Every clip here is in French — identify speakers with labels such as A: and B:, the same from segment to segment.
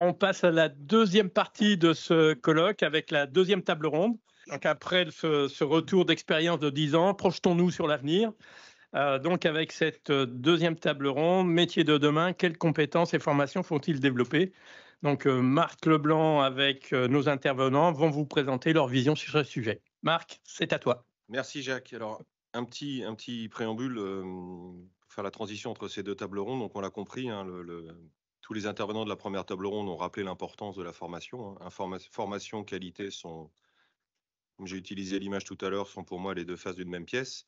A: On passe à la deuxième partie de ce colloque avec la deuxième table ronde. Donc après ce retour d'expérience de 10 ans, projetons-nous sur l'avenir. Donc avec cette deuxième table ronde, métier de demain, quelles compétences et formations faut-il développer? Donc Marc Leblanc avec nos intervenants vont vous présenter leur vision sur ce sujet. Marc, c'est à toi.
B: Merci Jacques. Alors, un petit préambule pour faire la transition entre ces deux tables rondes. Donc, on l'a compris, hein, tous les intervenants de la première table ronde ont rappelé l'importance de la formation, hein. Formation, qualité sont, comme j'ai utilisé l'image tout à l'heure, sont pour moi les deux faces d'une même pièce.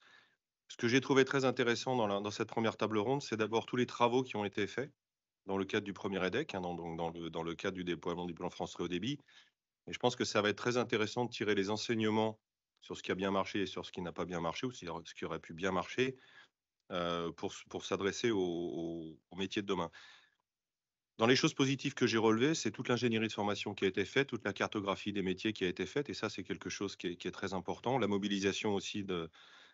B: Ce que j'ai trouvé très intéressant dans cette première table ronde, c'est d'abord tous les travaux qui ont été faits dans le cadre du premier EDEC, hein, dans le cadre du déploiement du plan France Très Haut Débit. Et je pense que ça va être très intéressant de tirer les enseignements sur ce qui a bien marché et sur ce qui n'a pas bien marché, ou ce qui aurait pu bien marcher, pour s'adresser au métier de demain. Dans les choses positives que j'ai relevées, c'est toute l'ingénierie de formation qui a été faite, toute la cartographie des métiers qui a été faite, et ça, c'est quelque chose qui est très important. La mobilisation aussi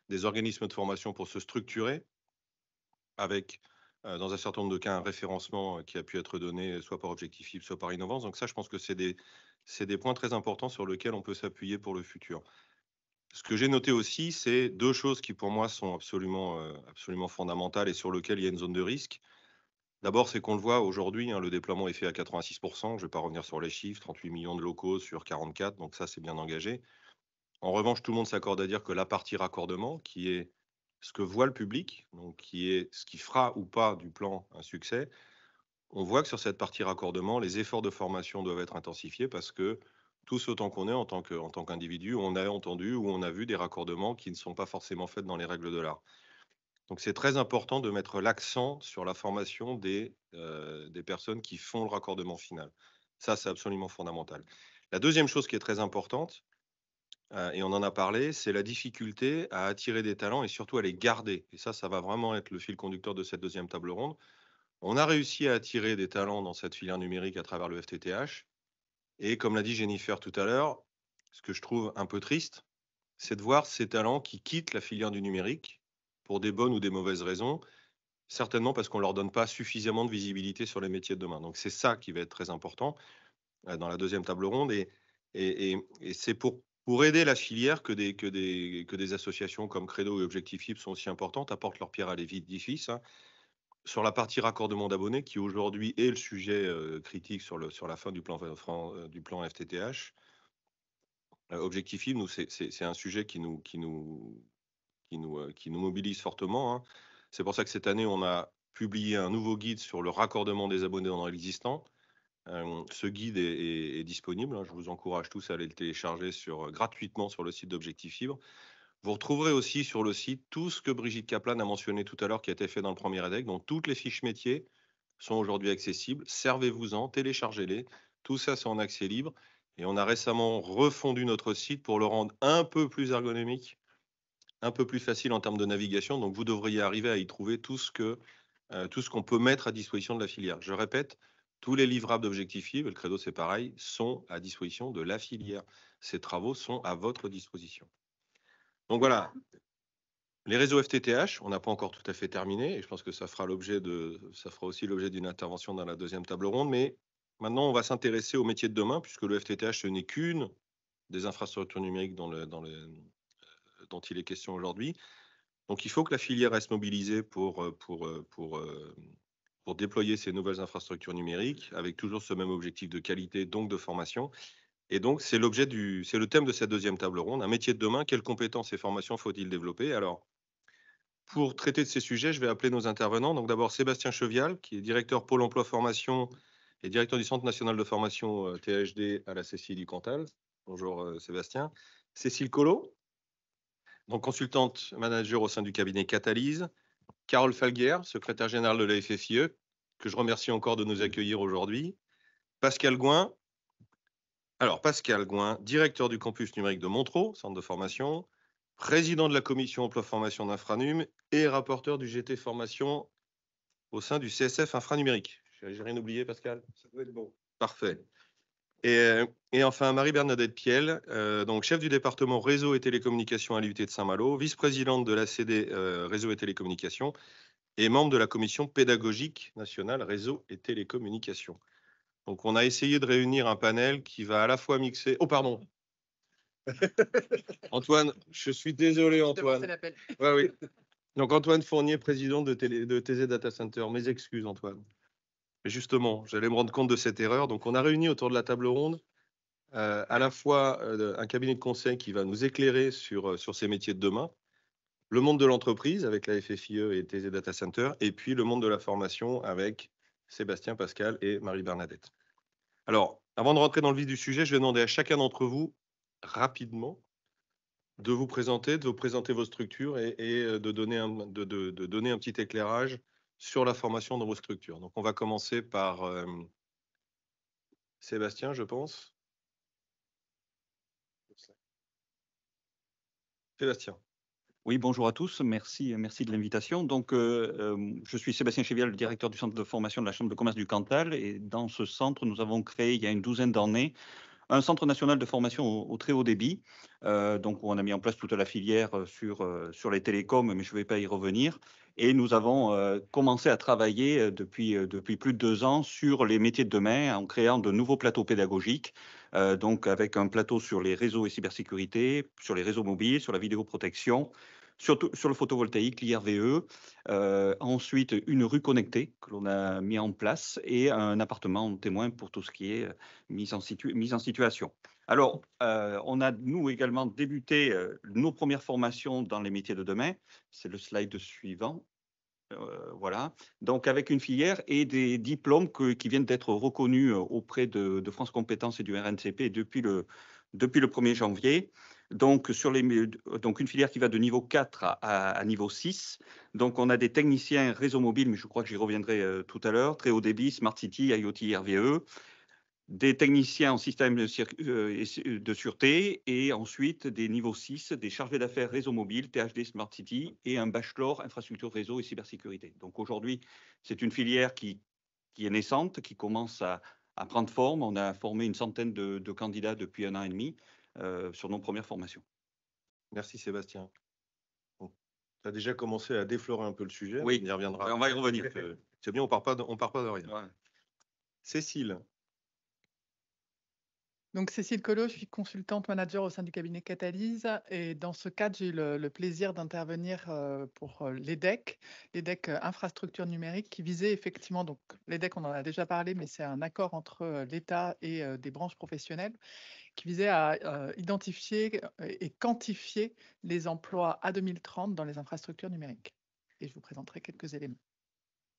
B: des organismes de formation pour se structurer, avec, dans un certain nombre de cas, un référencement qui a pu être donné soit par Objectif, soit par Innovance. Donc ça, je pense que c'est des points très importants sur lesquels on peut s'appuyer pour le futur. Ce que j'ai noté aussi, c'est deux choses qui, pour moi, sont absolument fondamentales et sur lesquelles il y a une zone de risque. D'abord, c'est qu'on le voit aujourd'hui, hein, le déploiement est fait à 86%. Je ne vais pas revenir sur les chiffres, 38 millions de locaux sur 44, donc ça, c'est bien engagé. En revanche, tout le monde s'accorde à dire que la partie raccordement, qui est ce que voit le public, donc qui est ce qui fera ou pas du plan un succès, on voit que sur cette partie raccordement, les efforts de formation doivent être intensifiés parce que tous autant qu'on est en tant qu'individu, on a entendu ou on a vu des raccordements qui ne sont pas forcément faits dans les règles de l'art. Donc c'est très important de mettre l'accent sur la formation des personnes qui font le raccordement final. Ça, c'est absolument fondamental. La deuxième chose qui est très importante, et on en a parlé, c'est la difficulté à attirer des talents et surtout à les garder. Et ça va vraiment être le fil conducteur de cette deuxième table ronde. On a réussi à attirer des talents dans cette filière numérique à travers le FTTH. Et comme l'a dit Jennifer tout à l'heure, ce que je trouve un peu triste, c'est de voir ces talents qui quittent la filière du numérique pour des bonnes ou des mauvaises raisons, certainement parce qu'on ne leur donne pas suffisamment de visibilité sur les métiers de demain. Donc c'est ça qui va être très important dans la deuxième table ronde. Et c'est pour aider la filière que des associations comme Credo et Objectif Libre sont aussi importantes, apportent leur pierre à l'édifice, hein. Sur la partie raccordement d'abonnés, qui aujourd'hui est le sujet critique sur la fin du plan FTTH, Objectif Libre, nous, c'est un sujet qui nous mobilise fortement, hein. C'est pour ça que cette année, on a publié un nouveau guide sur le raccordement des abonnés dans l'existant. Ce guide est disponible, hein. Je vous encourage tous à aller le télécharger gratuitement sur le site d'Objectif Fibre. Vous retrouverez aussi sur le site tout ce que Brigitte Kaplan a mentionné tout à l'heure qui a été fait dans le premier EDEC. Donc, toutes les fiches métiers sont aujourd'hui accessibles. Servez-vous-en, téléchargez-les. Tout ça, c'est en accès libre. Et on a récemment refondu notre site pour le rendre un peu plus ergonomique, un peu plus facile en termes de navigation. Donc, vous devriez arriver à y trouver tout ce qu'on peut mettre à disposition de la filière. Je répète, tous les livrables d'Objectif Libre, et le Credo c'est pareil, sont à disposition de la filière. Ces travaux sont à votre disposition. Donc voilà, les réseaux FTTH, on n'a pas encore tout à fait terminé, et je pense que ça fera aussi l'objet d'une intervention dans la deuxième table ronde. Mais maintenant, on va s'intéresser aux métiers de demain, puisque le FTTH, ce n'est qu'une des infrastructures numériques dont il est question aujourd'hui. Donc, il faut que la filière reste mobilisée pour déployer ces nouvelles infrastructures numériques, avec toujours ce même objectif de qualité, donc de formation. Et donc, c'est le thème de cette deuxième table ronde. Un métier de demain, quelles compétences et formations faut-il développer? Alors, pour traiter de ces sujets, je vais appeler nos intervenants. Donc d'abord Sébastien Chevial, qui est directeur Pôle emploi formation et directeur du Centre national de formation THD à la CCI du Cantal. Bonjour Sébastien. Cécile Collot, donc consultante manager au sein du cabinet Catalyse. Carole Falguière, secrétaire générale de la FFIE, que je remercie encore de nous accueillir aujourd'hui. Pascal Gouin. Alors Pascal Gouin, directeur du campus numérique de Montreux, centre de formation, président de la commission emploi formation d'Infranum et rapporteur du GT formation au sein du CSF Infranumérique. J'ai rien oublié, Pascal?
C: Ça doit être bon.
B: Parfait. Et enfin, Marie-Bernadette Piel, donc chef du département réseau et télécommunications à l'IUT de Saint-Malo, vice-présidente de l'ACD réseau et télécommunications et membre de la commission pédagogique nationale réseau et télécommunications. Donc, on a essayé de réunir un panel qui va à la fois mixer. Oh, pardon. Antoine, je suis désolé, Antoine. Ouais, oui. Donc, Antoine Fournier, président de TZ Data Center. Mes excuses, Antoine. Mais justement, j'allais me rendre compte de cette erreur. Donc, on a réuni autour de la table ronde à la fois un cabinet de conseil qui va nous éclairer sur ces métiers de demain, le monde de l'entreprise avec la FFIE et TZ Data Center, et puis le monde de la formation avec Sébastien, Pascal et Marie-Bernadette. Alors, avant de rentrer dans le vif du sujet, je vais demander à chacun d'entre vous, rapidement, de vous présenter vos structures et de donner un petit éclairage sur la formation dans vos structures. Donc, on va commencer par Sébastien, je pense. Sébastien.
C: Oui, bonjour à tous. Merci de l'invitation. Donc, je suis Sébastien Chévial, le directeur du centre de formation de la Chambre de commerce du Cantal. Et dans ce centre, nous avons créé, il y a une douzaine d'années, un centre national de formation au très haut débit. Donc, on a mis en place toute la filière sur les télécoms, mais je ne vais pas y revenir. Et nous avons commencé à travailler depuis plus de 2 ans sur les métiers de demain en créant de nouveaux plateaux pédagogiques. Donc, avec un plateau sur les réseaux et cybersécurité, sur les réseaux mobiles, sur la vidéoprotection, surtout sur le photovoltaïque, l'IRVE. Ensuite, une rue connectée que l'on a mis en place et un appartement témoin pour tout ce qui est mise en situation. Alors, on a, nous, également débuté nos premières formations dans les métiers de demain. C'est le slide suivant. Voilà. Donc, avec une filière et des diplômes qui viennent d'être reconnus auprès de France Compétences et du RNCP depuis le 1er janvier. Donc, donc, une filière qui va de niveau 4 à niveau 6. Donc, on a des techniciens réseau mobile, mais je crois que j'y reviendrai tout à l'heure, très haut débit, Smart City, IoT, RVE, des techniciens en système de sûreté et ensuite des niveaux 6, des chargés d'affaires réseau mobile, THD Smart City et un bachelor infrastructure réseau et cybersécurité. Donc, aujourd'hui, c'est une filière qui est naissante, qui commence à prendre forme. On a formé une centaine de candidats depuis 1 an et demi sur nos premières formations.
B: Merci Sébastien. Tu as déjà commencé à déflorer un peu le sujet.
C: Oui,
B: on y reviendra.
C: on va y revenir.
B: C'est bien, on part pas de rien.
C: Ouais.
B: Cécile.
D: Donc, Cécile Collot, je suis consultante manager au sein du cabinet Catalyse et dans ce cadre, j'ai eu le plaisir d'intervenir pour l'EDEC infrastructure numérique qui visait effectivement, donc l'EDEC on en a déjà parlé, mais c'est un accord entre l'État et des branches professionnelles qui visait à identifier et quantifier les emplois à 2030 dans les infrastructures numériques. Et je vous présenterai quelques éléments.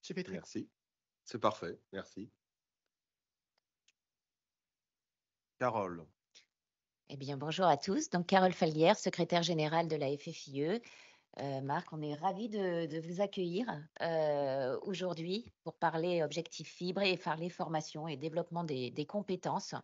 D: J'ai fait très court.
B: Merci. C'est parfait. Merci. Carole.
E: Eh bien, bonjour à tous. Donc, Carole Falguière, secrétaire générale de la FFIE. Marc, on est ravis de vous accueillir aujourd'hui pour parler objectifs fibre et parler formation et développement des compétences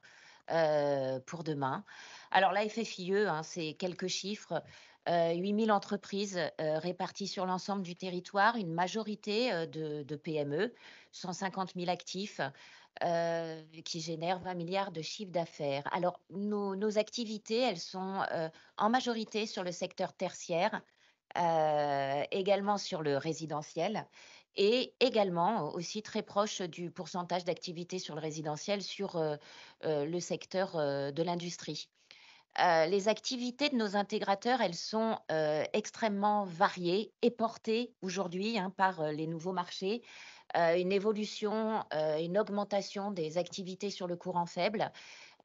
E: pour demain. Alors, la FFIE, c'est quelques chiffres. 8000 entreprises réparties sur l'ensemble du territoire, une majorité de PME, 150 000 actifs, qui génèrent 20 milliards de chiffre d'affaires. Alors, nos activités, elles sont en majorité sur le secteur tertiaire, également sur le résidentiel et également aussi très proche du pourcentage d'activité sur le résidentiel sur le secteur de l'industrie. Les activités de nos intégrateurs, elles sont extrêmement variées et portées aujourd'hui par les nouveaux marchés, une évolution, une augmentation des activités sur le courant faible.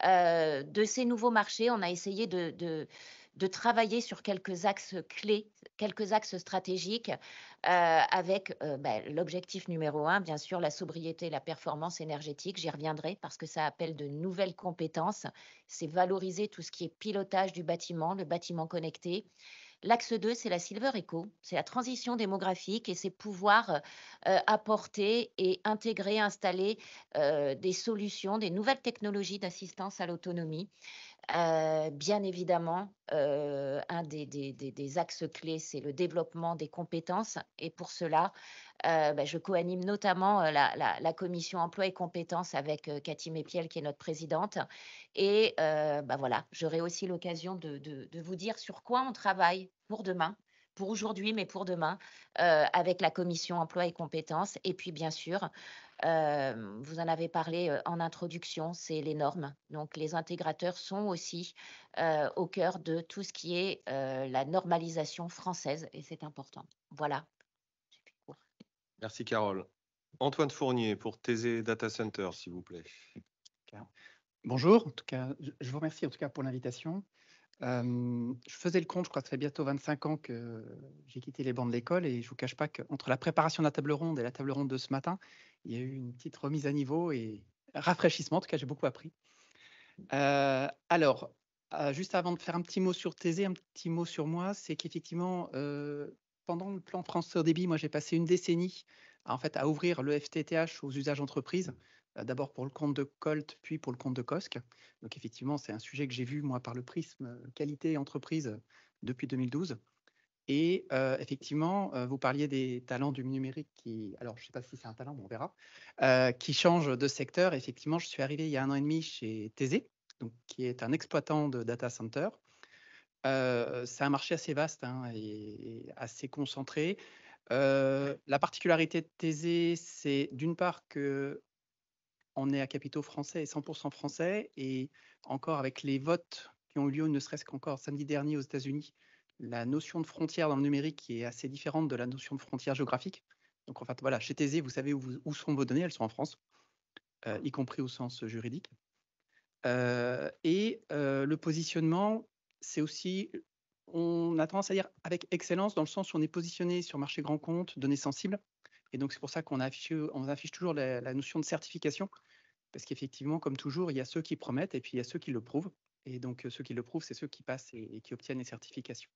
E: De ces nouveaux marchés, on a essayé de travailler sur quelques axes clés, quelques axes stratégiques, avec l'objectif numéro 1, bien sûr, la sobriété et la performance énergétique. J'y reviendrai parce que ça appelle de nouvelles compétences. C'est valoriser tout ce qui est pilotage du bâtiment, le bâtiment connecté. L'axe 2, c'est la Silver Eco, c'est la transition démographique et c'est pouvoir apporter et intégrer, installer des solutions, des nouvelles technologies d'assistance à l'autonomie. Bien évidemment, un des axes clés, c'est le développement des compétences. Et pour cela, je co-anime notamment la commission emploi et compétences avec Cathy Mépiel, qui est notre présidente. Et voilà, j'aurai aussi l'occasion de vous dire sur quoi on travaille pour demain, pour aujourd'hui, mais pour demain, avec la commission emploi et compétences. Et puis, bien sûr, vous en avez parlé en introduction, c'est les normes. Donc, les intégrateurs sont aussi au cœur de tout ce qui est la normalisation française, et c'est important. Voilà. J'ai fait court.
B: Merci Carole. Antoine Fournier pour Thésée Data Center, s'il vous plaît.
F: Bonjour, en tout cas, je vous remercie en tout cas pour l'invitation. Je faisais le compte, je crois que ça fait bientôt 25 ans que j'ai quitté les bancs de l'école et je ne vous cache pas qu'entre la préparation de la table ronde et la table ronde de ce matin, il y a eu une petite remise à niveau et rafraîchissement. En tout cas, j'ai beaucoup appris. Alors, juste avant de faire un petit mot sur Thésée, un petit mot sur moi, c'est qu'effectivement, pendant le plan France Très Haut Débit, moi j'ai passé une décennie à ouvrir le FTTH aux usages entreprises, d'abord pour le compte de Colt, puis pour le compte de COSC. Donc effectivement, c'est un sujet que j'ai vu moi par le prisme qualité entreprise depuis 2012. Et effectivement, vous parliez des talents du numérique qui, alors je ne sais pas si c'est un talent, mais on verra, qui change de secteur. Effectivement, je suis arrivé il y a 1 an et demi chez Thésée, donc, qui est un exploitant de data center. C'est un marché assez vaste et assez concentré. La particularité de Thésée, c'est d'une part que on est à capitaux français et 100% français, et encore avec les votes qui ont eu lieu, ne serait-ce qu'encore samedi dernier aux États-Unis, la notion de frontière dans le numérique qui est assez différente de la notion de frontière géographique. Donc en fait, voilà, chez Thésée, vous savez où sont vos données, elles sont en France, y compris au sens juridique. Le positionnement, c'est aussi, on a tendance à dire avec excellence, dans le sens où on est positionné sur marché grand compte, données sensibles. Et donc c'est pour ça qu'on affiche toujours la notion de certification, parce qu'effectivement, comme toujours, il y a ceux qui promettent et puis il y a ceux qui le prouvent. Et donc ceux qui le prouvent, c'est ceux qui passent et qui obtiennent les certifications.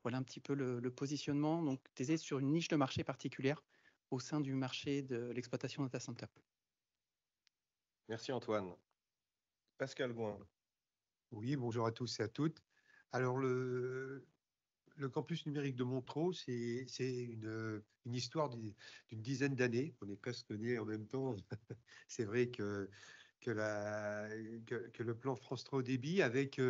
F: Voilà un petit peu le positionnement. Donc Thésée sur une niche de marché particulière au sein du marché de l'exploitation data center.
B: Merci Antoine. Pascal Gouin.
G: Oui, bonjour à tous et à toutes. Alors, le campus numérique de Montreux, c'est une histoire d'une dizaine d'années. On est presque nés en même temps. C'est vrai que le plan France Très Haut Débit, avec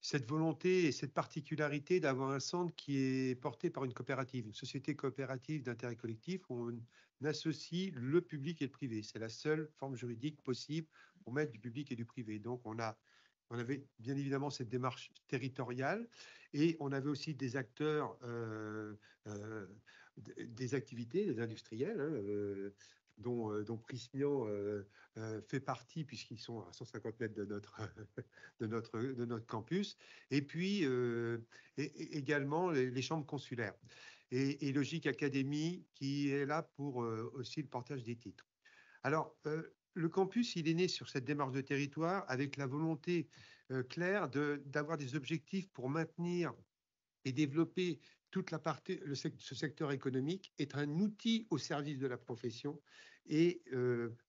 G: cette volonté et cette particularité d'avoir un centre qui est porté par une coopérative, une société coopérative d'intérêt collectif, où on associe le public et le privé. C'est la seule forme juridique possible pour mettre du public et du privé. Donc, on avait bien évidemment cette démarche territoriale, et on avait aussi des acteurs, des activités, des industriels, dont Prysmian fait partie, puisqu'ils sont à 150 mètres de notre campus, et puis également les chambres consulaires, et Logique Academy, qui est là pour aussi le portage des titres. Alors, le campus, il est né sur cette démarche de territoire avec la volonté claire d'avoir des objectifs pour maintenir et développer toute la partie, ce secteur économique, être un outil au service de la profession et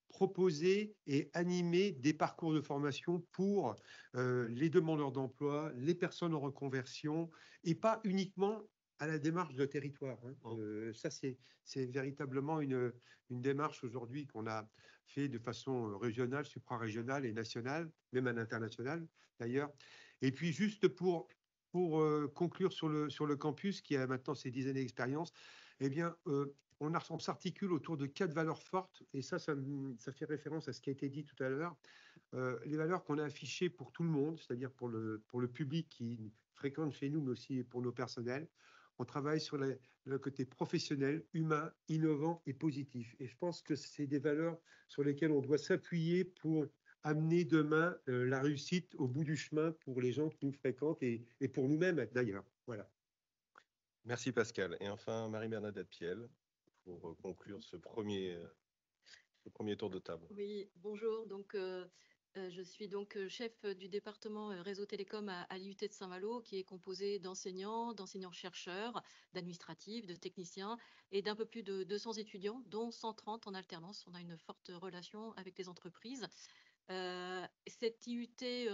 G: proposer et animer des parcours de formation pour les demandeurs d'emploi, les personnes en reconversion, et pas uniquement à la démarche de territoire. Ça, c'est véritablement une démarche aujourd'hui qu'on a fait de façon régionale, supra-régionale et nationale, même à l'international d'ailleurs. Et puis juste pour conclure sur le campus, qui a maintenant ses 10 années d'expérience, eh bien, on s'articule autour de 4 valeurs fortes, et ça fait référence à ce qui a été dit tout à l'heure. Les valeurs qu'on a affichées pour tout le monde, c'est-à-dire pour le public qui fréquente chez nous, mais aussi pour nos personnels. On travaille sur le côté professionnel, humain, innovant et positif. Et je pense que c'est des valeurs sur lesquelles on doit s'appuyer pour amener demain la réussite au bout du chemin pour les gens qui nous fréquentent et pour nous-mêmes d'ailleurs. Voilà.
B: Merci Pascal. Et enfin, Marie-Bernadette Piel, pour conclure ce premier tour de table.
H: Oui, bonjour. Donc, je suis donc chef du département réseau télécom à l'IUT de Saint-Malo, qui est composé d'enseignants-chercheurs, d'administratifs, de techniciens et d'un peu plus de 200 étudiants, dont 130 en alternance. On a une forte relation avec les entreprises. Cette IUT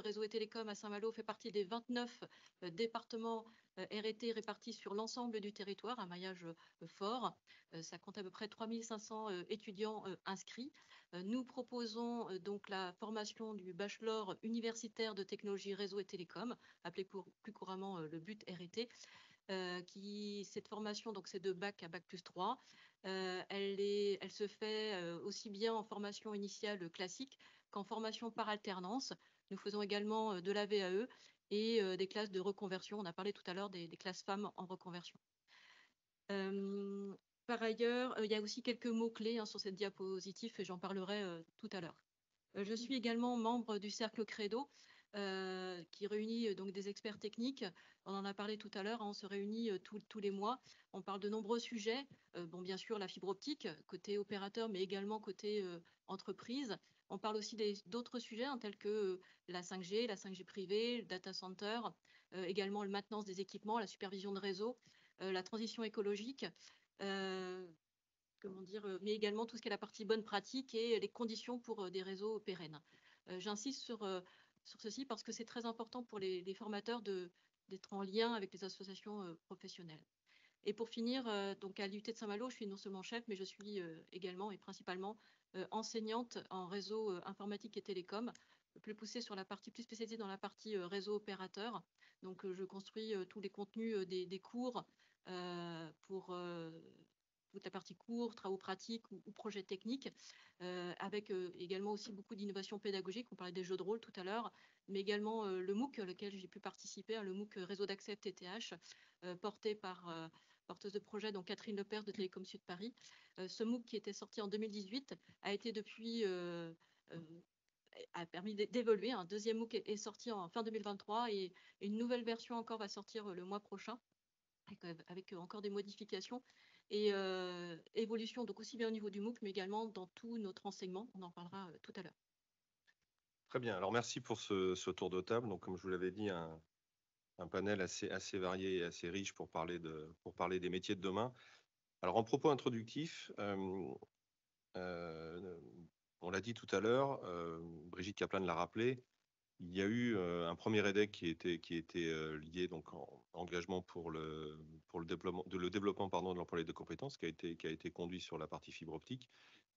H: réseau et télécom à Saint-Malo fait partie des 29 départements R&T répartis sur l'ensemble du territoire, un maillage fort. Ça compte à peu près 3500 étudiants inscrits. Nous proposons donc la formation du bachelor universitaire de technologie réseau et télécom, appelé plus couramment le BUT R&T. Cette formation, donc c'est de bac à bac plus 3. Elle se fait aussi bien en formation initiale classique qu'en formation par alternance. Nous faisons également de la VAE et des classes de reconversion. On a parlé tout à l'heure des classes femmes en reconversion. Par ailleurs, il y a aussi quelques mots-clés sur cette diapositive et j'en parlerai tout à l'heure. Je suis également membre du Cercle Credo, qui réunit donc des experts techniques. On en a parlé tout à l'heure, on se réunit tous les mois. On parle de nombreux sujets. Bon, bien sûr, la fibre optique, côté opérateur, mais également côté entreprise. On parle aussi d'autres sujets tels que la 5G, la 5G privée, le data center, également la maintenance des équipements, la supervision de réseau, la transition écologique. Comment dire, mais également tout ce qui est la partie bonne pratique et les conditions pour des réseaux pérennes. J'insiste sur ceci parce que c'est très important pour les formateurs d'être en lien avec les associations professionnelles. Et pour finir, donc à l'IUT de Saint-Malo, je suis non seulement chef, mais je suis également et principalement enseignante en réseau informatique et télécom, plus spécialisée dans la partie réseau opérateur. Donc je construis tous les contenus des cours pour toute la partie cours, travaux pratiques ou projets techniques, avec également aussi beaucoup d'innovations pédagogiques. On parlait des jeux de rôle tout à l'heure, mais également le MOOC, lequel j'ai pu participer, le MOOC Réseau d'accès FTTH, porté par porteuse de projet, donc Catherine Lepers de Télécom Sud Paris. Ce MOOC qui était sorti en 2018 a été depuis a permis d'évoluer. Un deuxième MOOC est sorti en fin 2023 et une nouvelle version encore va sortir le mois prochain avec encore des modifications et évolution, donc aussi bien au niveau du MOOC, mais également dans tout notre enseignement. On en parlera tout à l'heure.
B: Très bien. Alors, merci pour ce tour de table. Donc, comme je vous l'avais dit, un panel assez varié et assez riche pour parler des métiers de demain. Alors, en propos introductif, on l'a dit tout à l'heure, Brigitte Kaplan l'a rappelé, il y a eu un premier EDEC qui était lié donc en engagement pour le développement de l'emploi de compétences qui a été conduit sur la partie fibre optique.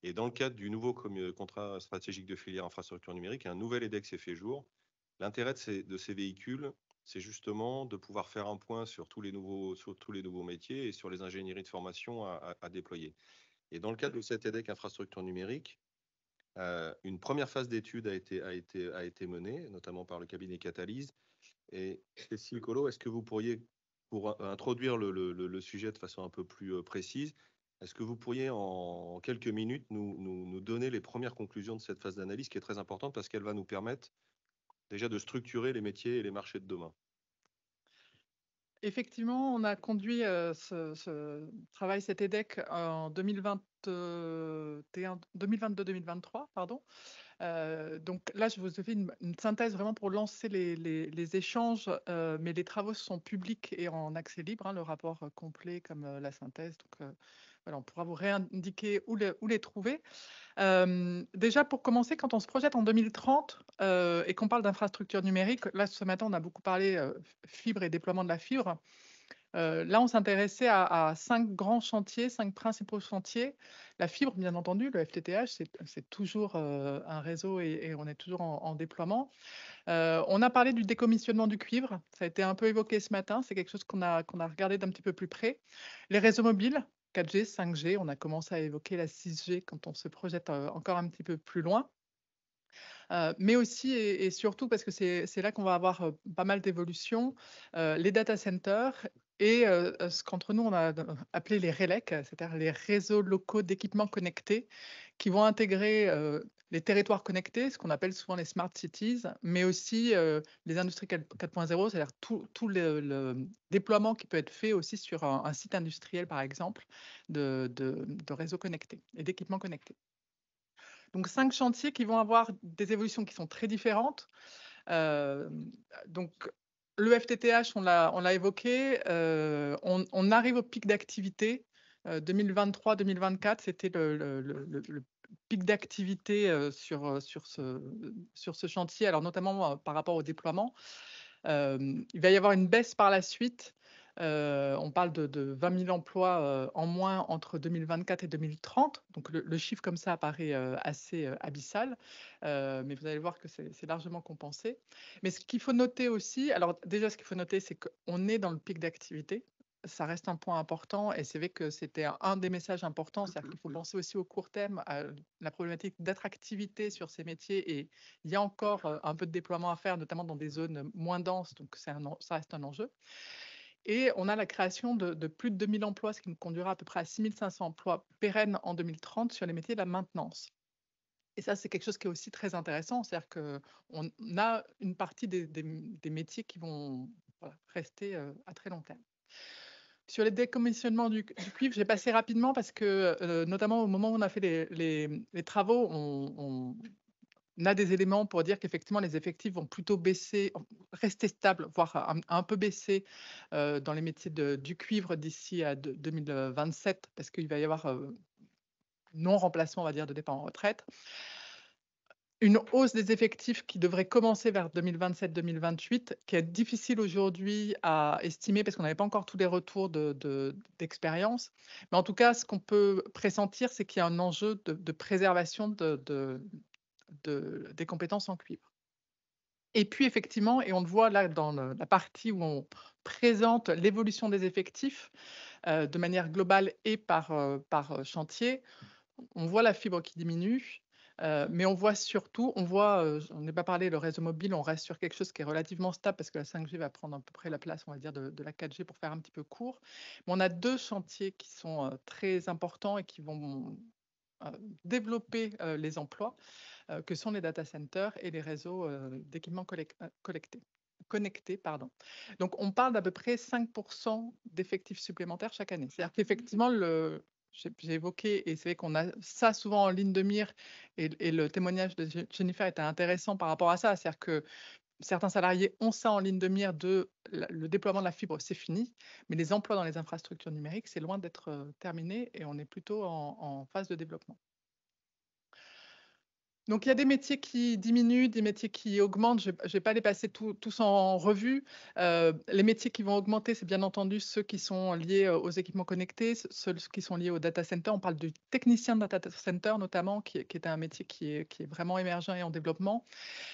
B: Et dans le cadre du nouveau contrat stratégique de filière infrastructure numérique, un nouvel EDEC s'est fait jour. L'intérêt de ces véhicules, c'est justement de pouvoir faire un point sur tous les nouveaux métiers et sur les ingénieries de formation à déployer. Et dans le cadre de cet EDEC infrastructure numérique, une première phase d'étude a été menée, notamment par le cabinet Catalyse. Et Cécile Collot, est-ce que vous pourriez, pour introduire le sujet de façon un peu plus précise, est-ce que vous pourriez en quelques minutes nous donner les premières conclusions de cette phase d'analyse qui est très importante parce qu'elle va nous permettre déjà de structurer les métiers et les marchés de demain?
D: Effectivement, on a conduit ce travail, cet EDEC, en 2022-2023, pardon. Donc là, je vous ai fait une synthèse vraiment pour lancer les échanges, mais les travaux sont publics et en accès libre, le rapport complet comme la synthèse. Donc voilà, on pourra vous réindiquer où les trouver. Déjà, pour commencer, quand on se projette en 2030 et qu'on parle d'infrastructure numérique, là, ce matin, on a beaucoup parlé fibre et déploiement de la fibre. Là, on s'intéressait à 5 grands chantiers, 5 principaux chantiers. La fibre, bien entendu, le FTTH, c'est toujours un réseau et on est toujours en déploiement. On a parlé du décommissionnement du cuivre. Ça a été un peu évoqué ce matin. C'est quelque chose qu'on a regardé d'un petit peu plus près. Les réseaux mobiles, 4G, 5G, on a commencé à évoquer la 6G quand on se projette encore un petit peu plus loin. Mais aussi et surtout, parce que c'est là qu'on va avoir pas mal d'évolutions, les data centers et ce qu'entre nous, on a appelé les RELEC, c'est-à-dire les réseaux locaux d'équipements connectés, qui vont intégrer les territoires connectés, ce qu'on appelle souvent les smart cities, mais aussi les industries 4.0, c'est-à-dire tout le déploiement qui peut être fait aussi sur un site industriel, par exemple, de réseaux connectés et d'équipements connectés. Donc 5 chantiers qui vont avoir des évolutions qui sont très différentes. Donc le FTTH, on l'a évoqué, on arrive au pic d'activité. 2023-2024, c'était le pic d'activité sur ce chantier, alors notamment par rapport au déploiement. Il va y avoir une baisse par la suite. On parle de 20 000 emplois en moins entre 2024 et 2030. Donc le chiffre comme ça apparaît assez abyssal, mais vous allez voir que c'est largement compensé. Mais ce qu'il faut noter aussi, alors déjà ce qu'il faut noter, c'est qu'on est dans le pic d'activité. ça reste un point important et c'est vrai que c'était un des messages importants, c'est-à-dire qu'il faut penser aussi au court terme à la problématique d'attractivité sur ces métiers et il y a encore un peu de déploiement à faire, notamment dans des zones moins denses, donc ça reste un enjeu. Et on a la création de plus de 2000 emplois, ce qui nous conduira à peu près à 6500 emplois pérennes en 2030 sur les métiers de la maintenance. Et ça, c'est quelque chose qui est aussi très intéressant, c'est-à-dire qu'on a une partie des métiers qui vont rester à très long terme. Sur les décommissionnements du cuivre, j'ai passé rapidement parce que, notamment au moment où on a fait les travaux, on a des éléments pour dire qu'effectivement les effectifs vont plutôt baisser, rester stables, voire un peu baisser dans les métiers du cuivre d'ici à 2027, parce qu'il va y avoir non-remplacement, on va dire, de départ en retraite. Une hausse des effectifs qui devrait commencer vers 2027-2028, qui est difficile aujourd'hui à estimer parce qu'on n'avait pas encore tous les retours d'expérience. Mais en tout cas, ce qu'on peut pressentir, c'est qu'il y a un enjeu de préservation des compétences en cuivre. Et puis effectivement, et on le voit là dans la partie où on présente l'évolution des effectifs de manière globale et par chantier, on voit la fibre qui diminue, mais on voit surtout, on n'a pas parlé, le réseau mobile, on reste sur quelque chose qui est relativement stable parce que la 5G va prendre à peu près la place, on va dire, de la 4G pour faire un petit peu court. Mais on a 2 chantiers qui sont très importants et qui vont développer les emplois, que sont les data centers et les réseaux d'équipements connectés. Pardon. Donc, on parle d'à peu près 5% d'effectifs supplémentaires chaque année. C'est-à-dire qu'effectivement, j'ai évoqué, et c'est vrai qu'on a ça souvent en ligne de mire, et le témoignage de Jennifer était intéressant par rapport à ça. C'est-à-dire que certains salariés ont ça en ligne de mire le déploiement de la fibre, c'est fini, mais les emplois dans les infrastructures numériques, c'est loin d'être terminé et on est plutôt en phase de développement. Donc, il y a des métiers qui diminuent, des métiers qui augmentent. Je ne vais pas les passer tous en revue. Les métiers qui vont augmenter, c'est bien entendu ceux qui sont liés aux équipements connectés, ceux qui sont liés au data center. On parle du technicien de data center notamment, qui est un métier qui est vraiment émergent et en développement.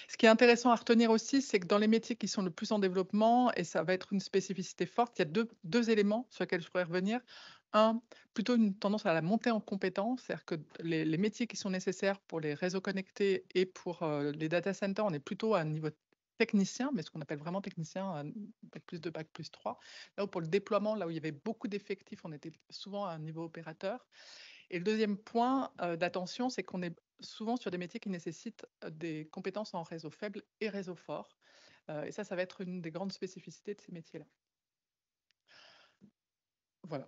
D: Ce qui est intéressant à retenir aussi, c'est que dans les métiers qui sont le plus en développement, et ça va être une spécificité forte, il y a deux éléments sur lesquels je pourrais revenir. Un, plutôt une tendance à la montée en compétences, c'est-à-dire que les métiers qui sont nécessaires pour les réseaux connectés et pour les data centers, on est plutôt à un niveau technicien, mais ce qu'on appelle vraiment technicien, bac plus 2, bac plus 3. Là où pour le déploiement, là où il y avait beaucoup d'effectifs, on était souvent à un niveau opérateur. Et le deuxième point d'attention, c'est qu'on est souvent sur des métiers qui nécessitent des compétences en réseau faible et réseau fort. Et ça va être une des grandes spécificités de ces métiers-là. Voilà.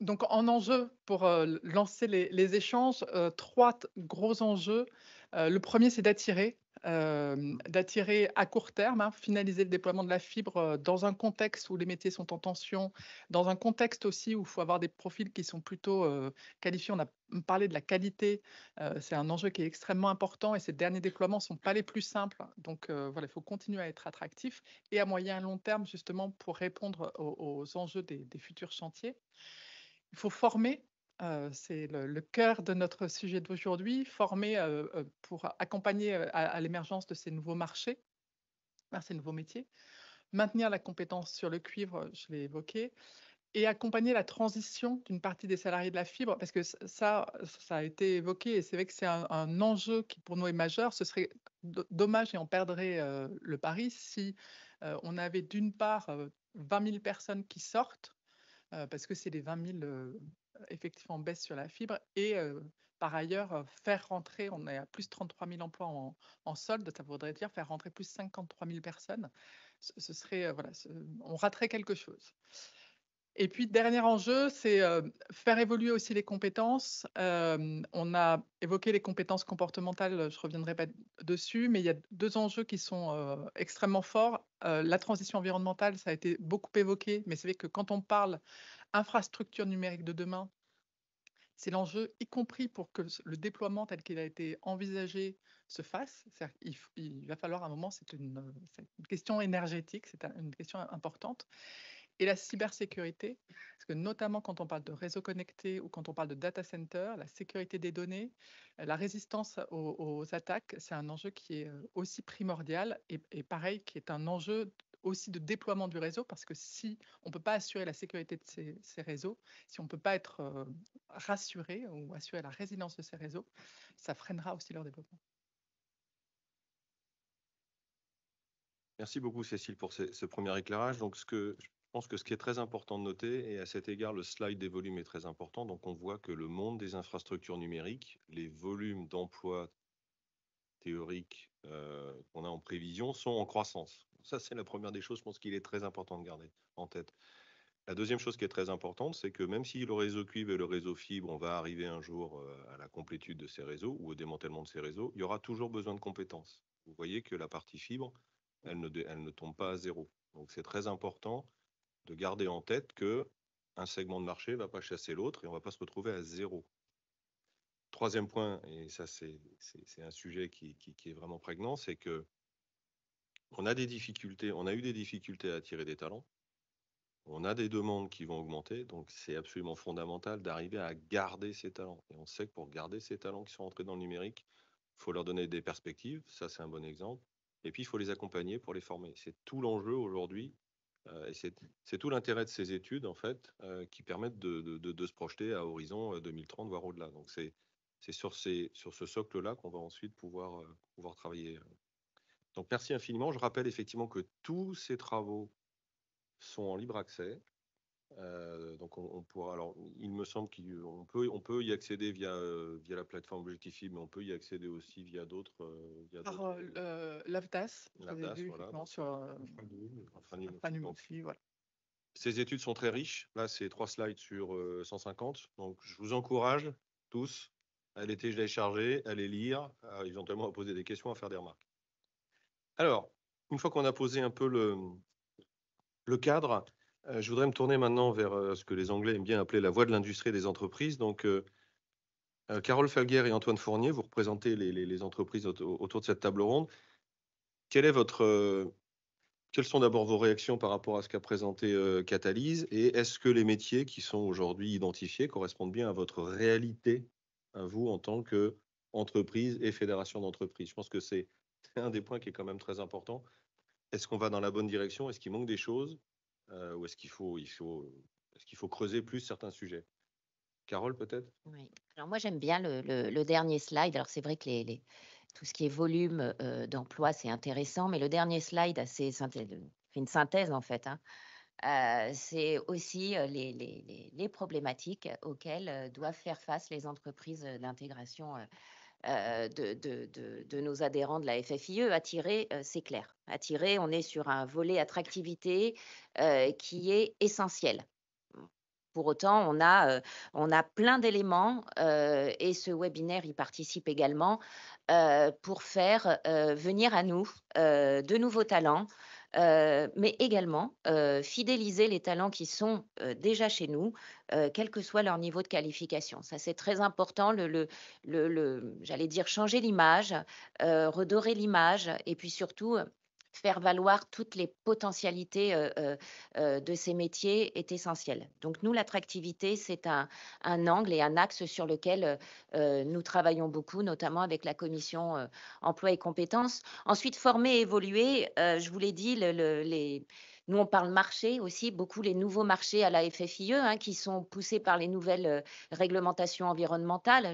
D: Donc, en enjeu, pour lancer les échanges, 3 gros enjeux. Le premier, c'est d'attirer à court terme, finaliser le déploiement de la fibre dans un contexte où les métiers sont en tension, dans un contexte aussi où il faut avoir des profils qui sont plutôt qualifiés. On a parlé de la qualité, c'est un enjeu qui est extrêmement important et ces derniers déploiements ne sont pas les plus simples. Donc, voilà, il faut continuer à être attractif et à moyen et long terme, justement, pour répondre aux enjeux des futurs chantiers. Il faut former, c'est le cœur de notre sujet d'aujourd'hui, former pour accompagner à l'émergence de ces nouveaux marchés, vers ces nouveaux métiers, maintenir la compétence sur le cuivre, je l'ai évoqué, et accompagner la transition d'une partie des salariés de la fibre, parce que ça a été évoqué, et c'est vrai que c'est un enjeu qui pour nous est majeur. Ce serait dommage et on perdrait le pari si on avait d'une part 20 000 personnes qui sortent, parce que c'est les 20 000 effectifs en baisse sur la fibre. Et par ailleurs, faire rentrer, on est à plus de 33 000 emplois en solde, ça voudrait dire faire rentrer plus de 53 000 personnes. Ce serait, voilà, on raterait quelque chose. Et puis, dernier enjeu, c'est faire évoluer aussi les compétences. On a évoqué les compétences comportementales, je ne reviendrai pas dessus, mais il y a 2 enjeux qui sont extrêmement forts. La transition environnementale, ça a été beaucoup évoqué, mais c'est vrai que quand on parle infrastructure numérique de demain, c'est l'enjeu, y compris pour que le déploiement tel qu'il a été envisagé se fasse. C'est-à-dire qu'il va falloir à un moment, c'est une question énergétique, c'est une question importante. Et la cybersécurité, parce que notamment quand on parle de réseaux connectés ou quand on parle de data center, la sécurité des données, la résistance aux attaques, c'est un enjeu qui est aussi primordial et pareil, qui est un enjeu aussi de déploiement du réseau, parce que si on ne peut pas assurer la sécurité de ces réseaux, si on ne peut pas être rassuré ou assurer la résilience de ces réseaux, ça freinera aussi leur développement.
B: Merci beaucoup, Cécile, pour ce premier éclairage. Donc, je pense que ce qui est très important de noter, et à cet égard, le slide des volumes est très important. Donc, on voit que le monde des infrastructures numériques, les volumes d'emplois théoriques qu'on a en prévision sont en croissance. Ça, c'est la première des choses, je pense qu'il est très important de garder en tête. La deuxième chose qui est très importante, c'est que même si le réseau cuivre et le réseau fibre, on va arriver un jour à la complétude de ces réseaux ou au démantèlement de ces réseaux, il y aura toujours besoin de compétences. Vous voyez que la partie fibre, elle ne tombe pas à zéro. Donc c'est très important de garder en tête que un segment de marché ne va pas chasser l'autre et on ne va pas se retrouver à zéro. Troisième point, et ça c'est un sujet qui est vraiment prégnant, c'est que on a eu des difficultés à attirer des talents. On a des demandes qui vont augmenter, donc c'est absolument fondamental d'arriver à garder ces talents. Et on sait que pour garder ces talents qui sont entrés dans le numérique, il faut leur donner des perspectives, ça c'est un bon exemple. Et puis il faut les accompagner pour les former. C'est tout l'enjeu aujourd'hui, et c'est tout l'intérêt de ces études en fait, qui permettent de se projeter à horizon 2030, voire au-delà. Donc c'est sur ce socle-là qu'on va ensuite pouvoir travailler. Donc merci infiniment. Je rappelle effectivement que tous ces travaux sont en libre accès. Donc on pourra, alors il me semble qu'on peut y accéder via la plateforme Objectif, mais on peut y accéder aussi via d'autres.
D: Par l'AFDAS, j'avais vu
B: voilà,
D: effectivement sur
B: Infranum
D: aussi, voilà.
B: Ces études sont très riches. Là, c'est 3 slides sur 150. Donc je vous encourage tous à les télécharger, à les lire, éventuellement à poser des questions, à faire des remarques. Alors, une fois qu'on a posé un peu le cadre, je voudrais me tourner maintenant vers ce que les Anglais aiment bien appeler la voie de l'industrie et des entreprises. Donc, Carole Falguière et Antoine Fournier, vous représentez les entreprises autour de cette table ronde. Quelles sont d'abord vos réactions par rapport à ce qu'a présenté Catalyse, et est-ce que les métiers qui sont aujourd'hui identifiés correspondent bien à votre réalité, à vous en tant qu'entreprise et fédération d'entreprises? Je pense que c'est un des points qui est quand même très important. Est-ce qu'on va dans la bonne direction? Est-ce qu'il manque des choses? Ou est-ce qu'il faut creuser plus certains sujets? Carole, peut-être?
E: Oui. Alors moi, j'aime bien le dernier slide. Alors c'est vrai que tout ce qui est volume d'emploi, c'est intéressant, mais le dernier slide fait une synthèse en fait, hein. C'est aussi les problématiques auxquelles doivent faire face les entreprises d'intégration de nos adhérents de la FFIE. Attirer, c'est clair. Attirer, on est sur un volet attractivité qui est essentiel. Pour autant, on a plein d'éléments et ce webinaire y participe également pour faire venir à nous de nouveaux talents, mais également fidéliser les talents qui sont déjà chez nous, quel que soit leur niveau de qualification. Ça, c'est très important, j'allais dire changer l'image, redorer l'image et puis surtout faire valoir toutes les potentialités de ces métiers est essentiel. Donc nous, l'attractivité, c'est un angle et un axe sur lequel nous travaillons beaucoup, notamment avec la commission emploi et compétences. Ensuite, former et évoluer, je vous l'ai dit, nous, on parle marché aussi, beaucoup les nouveaux marchés à la FFIE qui sont poussés par les nouvelles réglementations environnementales.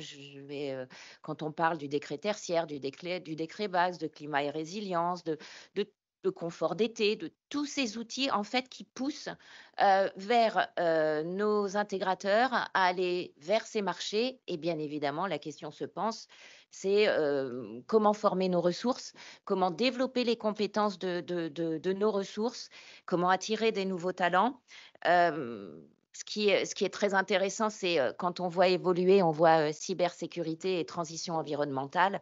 E: Quand on parle du décret tertiaire, du décret base, de climat et résilience, de confort d'été, de tous ces outils en fait qui poussent vers nos intégrateurs à aller vers ces marchés. Et bien évidemment, la question se pense, c'est comment former nos ressources, comment développer les compétences de nos ressources, comment attirer des nouveaux talents. Ce qui est très intéressant, c'est quand on voit évoluer, on voit cybersécurité et transition environnementale.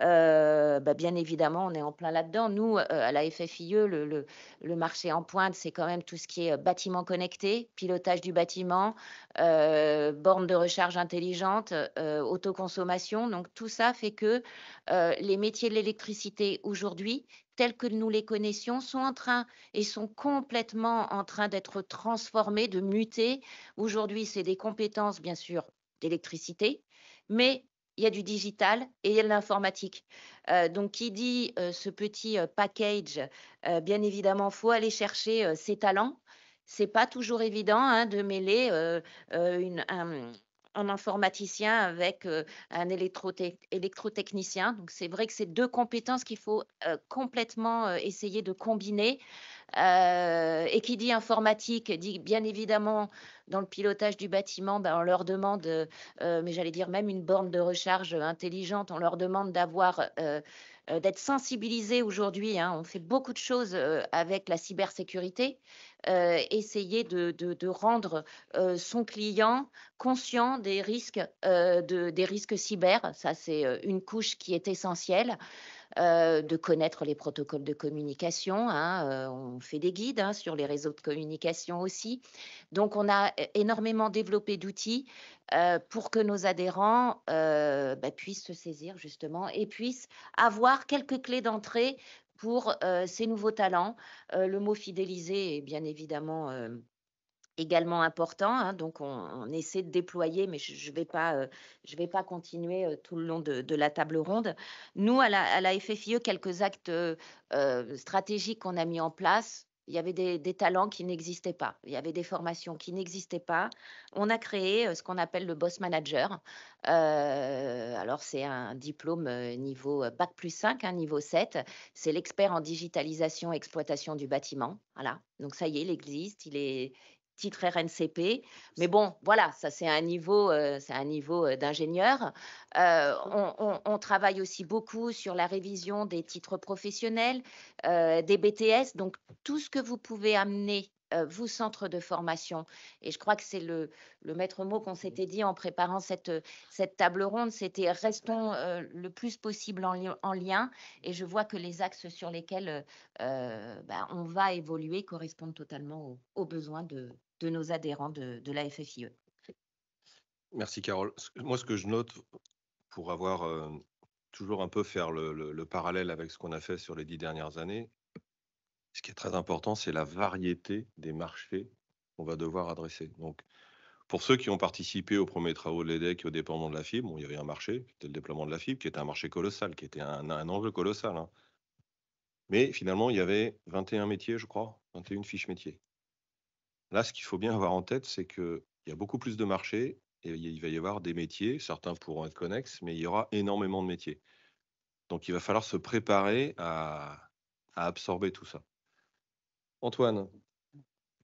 E: Bien évidemment, on est en plein là-dedans. Nous, à la FFIE, le marché en pointe, c'est quand même tout ce qui est bâtiment connecté, pilotage du bâtiment, bornes de recharge intelligentes, autoconsommation. Donc, tout ça fait que les métiers de l'électricité aujourd'hui, tels que nous les connaissions, sont complètement en train d'être transformés, de muter. Aujourd'hui, c'est des compétences, bien sûr, d'électricité, mais il y a du digital et il y a de l'informatique. Donc, qui dit ce petit package, bien évidemment, faut aller chercher ses talents. C'est pas toujours évident hein, de mêler un informaticien avec un électrotechnicien. Donc, c'est vrai que c'est deux compétences qu'il faut complètement essayer de combiner. Et qui dit informatique dit bien évidemment dans le pilotage du bâtiment, ben, on leur demande, mais j'allais dire même une borne de recharge intelligente, on leur demande d'être sensibilisés aujourd'hui. Hein. On fait beaucoup de choses avec la cybersécurité, essayer de rendre son client conscient des risques, des risques cyber. Ça, c'est une couche qui est essentielle. De connaître les protocoles de communication. Hein, on fait des guides hein, sur les réseaux de communication aussi. Donc, on a énormément développé d'outils pour que nos adhérents puissent se saisir justement et puissent avoir quelques clés d'entrée pour ces nouveaux talents. Le mot fidéliser est bien évidemment également important. Hein, donc, on essaie de déployer, mais je vais pas continuer tout le long de la table ronde. Nous, à la FFIE, quelques actes stratégiques qu'on a mis en place. Il y avait des talents qui n'existaient pas. Il y avait des formations qui n'existaient pas. On a créé ce qu'on appelle le Boss Manager. Alors, c'est un diplôme niveau Bac plus 5, hein, niveau 7. C'est l'expert en digitalisation et exploitation du bâtiment. Voilà. Donc, ça y est, il existe. Il est titre RNCP. Mais bon, voilà, ça c'est un niveau d'ingénieur. On travaille aussi beaucoup sur la révision des titres professionnels, des BTS, donc tout ce que vous pouvez amener, vous, centres de formation. Et je crois que c'est le maître mot qu'on s'était dit en préparant cette table ronde, c'était restons le plus possible en lien. Et je vois que les axes sur lesquels on va évoluer correspondent totalement aux besoins de nos adhérents de la FFIE.
B: Merci Carole. Moi, ce que je note, pour avoir toujours un peu faire le parallèle avec ce qu'on a fait sur les 10 dernières années, ce qui est très important, c'est la variété des marchés qu'on va devoir adresser. Donc, pour ceux qui ont participé aux premiers travaux de l'EDEC et au déploiement de la fibre, bon, il y avait un marché, c'était le déploiement de la fibre, qui était un marché colossal, qui était un enjeu colossal. Hein. Mais finalement, il y avait 21 métiers, je crois, 21 fiches métiers. Là, ce qu'il faut bien avoir en tête, c'est qu'il y a beaucoup plus de marchés et il va y avoir des métiers. Certains pourront être connexes, mais il y aura énormément de métiers. Donc, il va falloir se préparer à absorber tout ça. Antoine,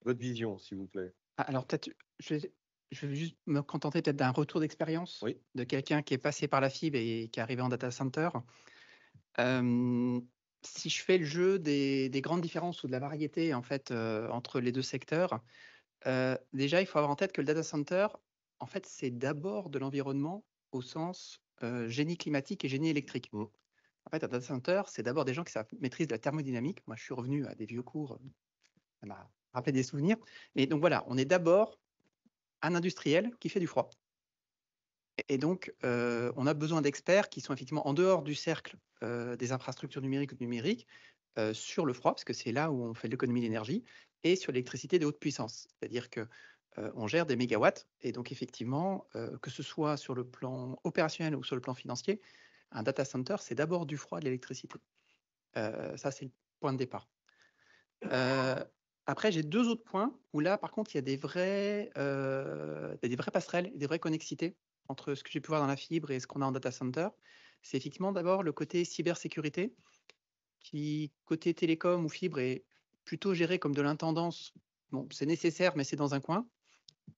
B: votre vision, s'il vous plaît.
F: Alors, peut-être, je vais juste me contenter peut-être d'un retour d'expérience
B: Oui.
F: de quelqu'un qui est passé par la fibre et qui est arrivé en data center. Si je fais le jeu des grandes différences ou de la variété en fait entre les deux secteurs, déjà il faut avoir en tête que le data center, en fait, c'est d'abord de l'environnement au sens génie climatique et génie électrique. En fait, un data center, c'est d'abord des gens qui maîtrisent la thermodynamique. Moi, je suis revenu à des vieux cours, ça m'a rappelé des souvenirs. Et donc voilà, on est d'abord un industriel qui fait du froid. Et donc, on a besoin d'experts qui sont effectivement en dehors du cercle des infrastructures numériques ou numériques sur le froid, parce que c'est là où on fait l'économie d'énergie, et sur l'électricité de haute puissance. C'est-à-dire que on gère des mégawatts, et donc effectivement, que ce soit sur le plan opérationnel ou sur le plan financier, un data center, c'est d'abord du froid et de l'électricité. Ça, c'est le point de départ. Après, j'ai deux autres points où là, par contre, il y a des vraies passerelles, des vraies connexités entre ce que j'ai pu voir dans la fibre et ce qu'on a en data center. C'est effectivement d'abord le côté cybersécurité, qui, côté télécom ou fibre, est plutôt géré comme de l'intendance. Bon, c'est nécessaire, mais c'est dans un coin.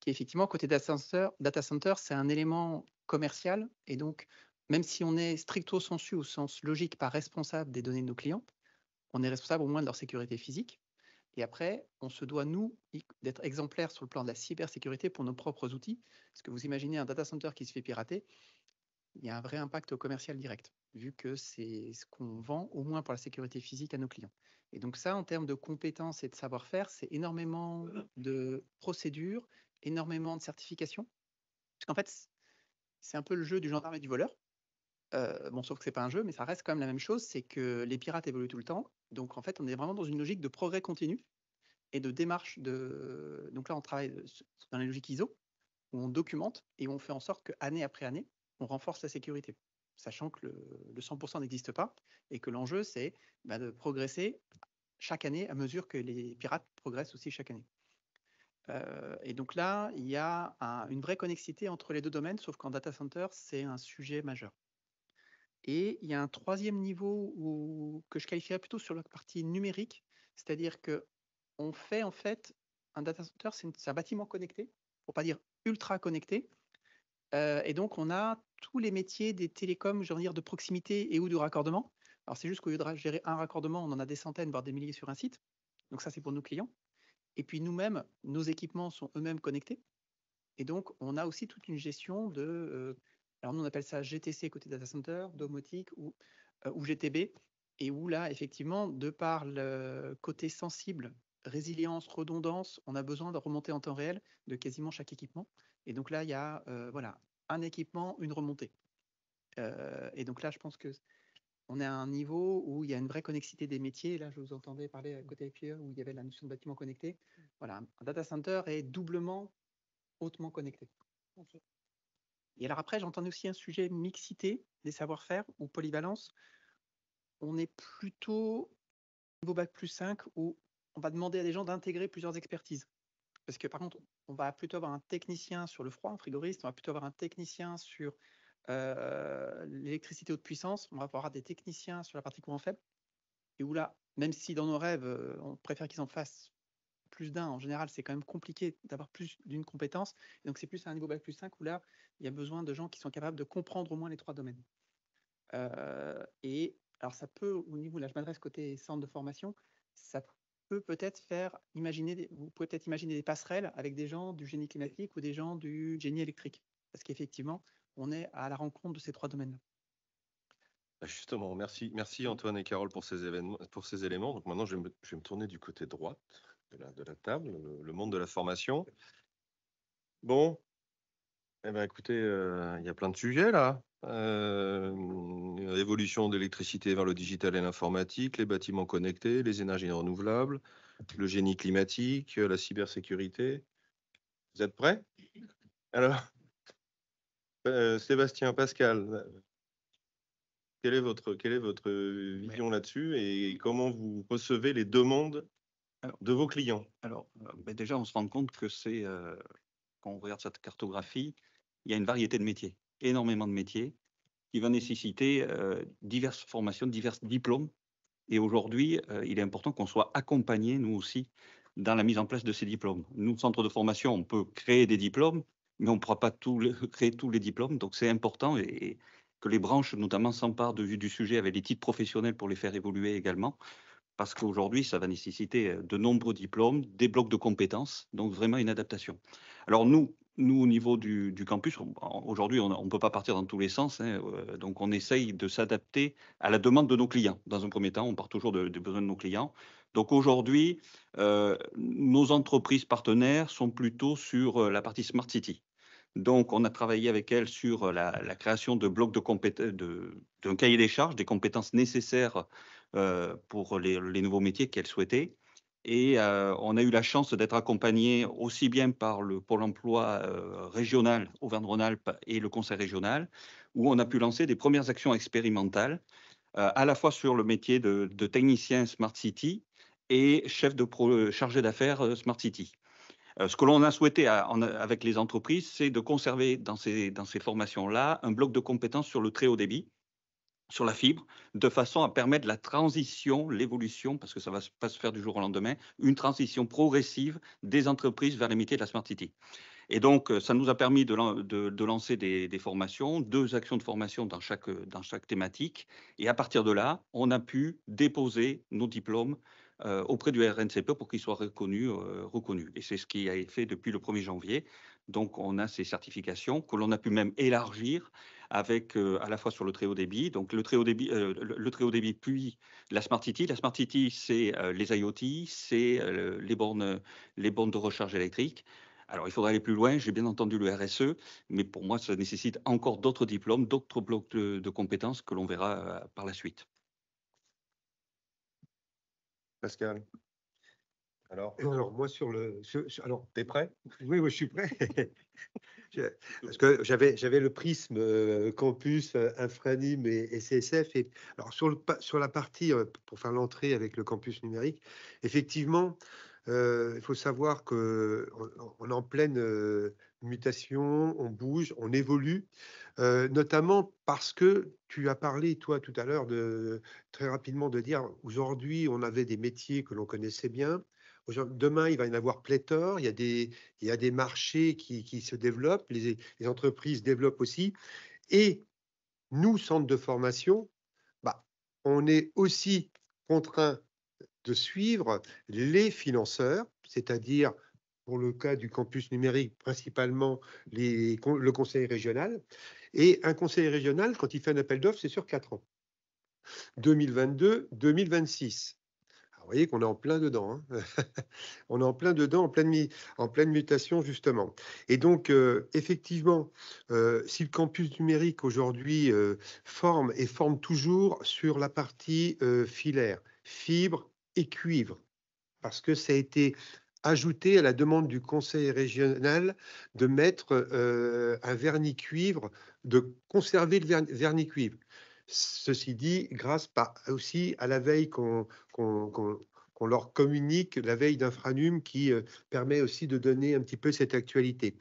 F: Qui effectivement, côté data center, c'est un élément commercial. Et donc, même si on est stricto sensu, au sens logique, pas responsable des données de nos clients, on est responsable au moins de leur sécurité physique. Et après, on se doit, nous, d'être exemplaires sur le plan de la cybersécurité pour nos propres outils. Parce que vous imaginez un data center qui se fait pirater, il y a un vrai impact au commercial direct, vu que c'est ce qu'on vend, au moins pour la sécurité physique, à nos clients. Et donc ça, en termes de compétences et de savoir-faire, c'est énormément de procédures, énormément de certifications. Parce qu'en fait, c'est un peu le jeu du gendarme et du voleur. Bon, sauf que c'est pas un jeu, mais ça reste quand même la même chose, c'est que les pirates évoluent tout le temps. Donc en fait, on est vraiment dans une logique de progrès continu et de démarche de. Donc là, on travaille dans les logiques ISO, où on documente et où on fait en sorte qu'année après année, on renforce la sécurité, sachant que le 100% n'existe pas et que l'enjeu, c'est de progresser chaque année à mesure que les pirates progressent aussi chaque année. Et donc là, il y a une vraie connexité entre les deux domaines, sauf qu'en data center, c'est un sujet majeur. Et il y a un troisième niveau que je qualifierais plutôt sur la partie numérique, c'est-à-dire qu'on fait en fait un data center, c'est un bâtiment connecté, pour pas dire ultra connecté. Et donc, on a tous les métiers des télécoms, je veux dire, de proximité et ou du raccordement. Alors, c'est juste qu'au lieu de gérer un raccordement, on en a des centaines, voire des milliers sur un site. Donc, ça, c'est pour nos clients. Et puis, nous-mêmes, nos équipements sont eux-mêmes connectés. Et donc, on a aussi toute une gestion de... alors, nous, on appelle ça GTC côté data center, domotique ou GTB. Et où là, effectivement, de par le côté sensible, résilience, redondance, on a besoin de remonter en temps réel de quasiment chaque équipement. Et donc là, il y a voilà, un équipement, une remontée. Et donc là, je pense qu'on est à un niveau où il y a une vraie connexité des métiers. Là, je vous entendais parler à côté FIE où il y avait la notion de bâtiment connecté. Voilà, un data center est doublement hautement connecté. Okay. Et alors après, j'entends aussi un sujet mixité des savoir-faire ou polyvalence. On est plutôt au niveau Bac+5 où on va demander à des gens d'intégrer plusieurs expertises. Parce que par contre, on va plutôt avoir un technicien sur le froid, un frigoriste, on va plutôt avoir un technicien sur l'électricité haute puissance, on va avoir des techniciens sur la partie courant faible. Et où là, même si dans nos rêves, on préfère qu'ils en fassent plus d'un, en général, c'est quand même compliqué d'avoir plus d'une compétence. Et donc, c'est plus à un niveau Bac+5 où là, il y a besoin de gens qui sont capables de comprendre au moins les trois domaines. Et alors, ça peut, au niveau, là, je m'adresse côté centre de formation, ça peut peut-être vous pouvez peut-être imaginer des passerelles avec des gens du génie climatique ou des gens du génie électrique. Parce qu'effectivement, on est à la rencontre de ces trois domaines-là.
B: Justement, merci Antoine et Carole pour ces éléments. Donc maintenant, je vais me tourner du côté droit de la table, le monde de la formation. Bon, eh ben, écoutez, il y a plein de sujets là. Évolution de l'électricité vers le digital et l'informatique, les bâtiments connectés, les énergies renouvelables, le génie climatique, la cybersécurité. Vous êtes prêts? Alors, Sébastien, Pascal, quelle est votre vision là-dessus et comment vous recevez les demandes de vos clients?
C: Alors, déjà, on se rend compte que quand on regarde cette cartographie, il y a une variété de métiers, énormément de métiers, qui va nécessiter diverses formations, divers diplômes. Et aujourd'hui, il est important qu'on soit accompagnés, nous aussi, dans la mise en place de ces diplômes. Nous, centre de formation, on peut créer des diplômes, mais on ne pourra pas créer tous les diplômes. Donc, c'est important et que les branches, notamment, s'emparent du sujet avec les titres professionnels pour les faire évoluer également. Parce qu'aujourd'hui, ça va nécessiter de nombreux diplômes, des blocs de compétences, donc vraiment une adaptation. Alors nous au niveau du campus, aujourd'hui, on ne peut pas partir dans tous les sens, hein, donc on essaye de s'adapter à la demande de nos clients. Dans un premier temps, on part toujours des besoins de nos clients. Donc aujourd'hui, nos entreprises partenaires sont plutôt sur la partie Smart City. Donc, on a travaillé avec elles sur la création de blocs de compétences, d'un cahier des charges, des compétences nécessaires pour les nouveaux métiers qu'elles souhaitaient. Et on a eu la chance d'être accompagné aussi bien par le Pôle emploi régional Auvergne-Rhône-Alpes et le Conseil régional, où on a pu lancer des premières actions expérimentales, à la fois sur le métier de technicien Smart City et chef de chargé d'affaires Smart City. Ce que l'on a souhaité avec les entreprises, c'est de conserver dans ces formations-là un bloc de compétences sur le très haut débit, sur la fibre, de façon à permettre la transition, l'évolution, parce que ça ne va pas se faire du jour au lendemain, une transition progressive des entreprises vers les métiers de la Smart City. Et donc, ça nous a permis de lancer des formations, 2 actions de formation dans chaque thématique. Et à partir de là, on a pu déposer nos diplômes auprès du RNCP pour qu'ils soient reconnus. Et c'est ce qui a été fait depuis le 1er janvier. Donc, on a ces certifications que l'on a pu même élargir avec à la fois sur le très haut débit, donc le très haut débit, puis la Smart City. La Smart City, c'est les IoT, c'est les bornes de recharge électrique. Alors, il faudra aller plus loin. J'ai bien entendu le RSE, mais pour moi, ça nécessite encore d'autres diplômes, d'autres blocs de compétences que l'on verra par la suite.
B: Pascal, Alors,
G: moi, alors,
B: t'es prêt?
G: oui, je suis prêt. Parce que j'avais le prisme campus, Infranim et CSF. Et alors sur la partie pour faire l'entrée avec le campus numérique, effectivement, il faut savoir que on est en pleine mutation, on bouge, on évolue, notamment parce que tu as parlé toi tout à l'heure très rapidement de dire aujourd'hui on avait des métiers que l'on connaissait bien. Demain, il va y en avoir pléthore. Il y a des marchés qui se développent, les entreprises développent aussi. Et nous, centres de formation, bah, on est aussi contraints de suivre les financeurs, c'est-à-dire, pour le cas du campus numérique, principalement le conseil régional. Et un conseil régional, quand il fait un appel d'offres, c'est sur 4 ans. 2022, 2026. Vous voyez qu'on est en plein dedans. Hein. On est en plein dedans, en pleine mutation, justement. Et donc, effectivement, si le campus numérique aujourd'hui forme toujours sur la partie filaire, fibre et cuivre, parce que ça a été ajouté à la demande du conseil régional de mettre un vernis cuivre, de conserver le vernis cuivre. Ceci dit, grâce aussi à la veille qu'on leur communique, la veille d'Infranum qui permet aussi de donner un petit peu cette actualité.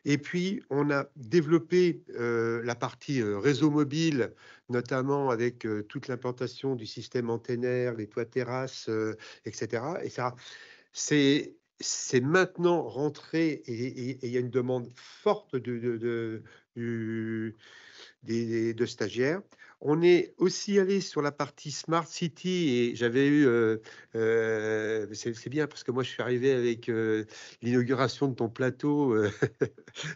G: Et puis, on a développé la partie réseau mobile, notamment avec toute l'implantation du système antennaire, les toits terrasses, etc. Et ça, c'est maintenant rentré et il y a une demande forte de stagiaires. On est aussi allé sur la partie Smart City et j'avais eu, c'est bien parce que moi je suis arrivé avec l'inauguration de ton plateau,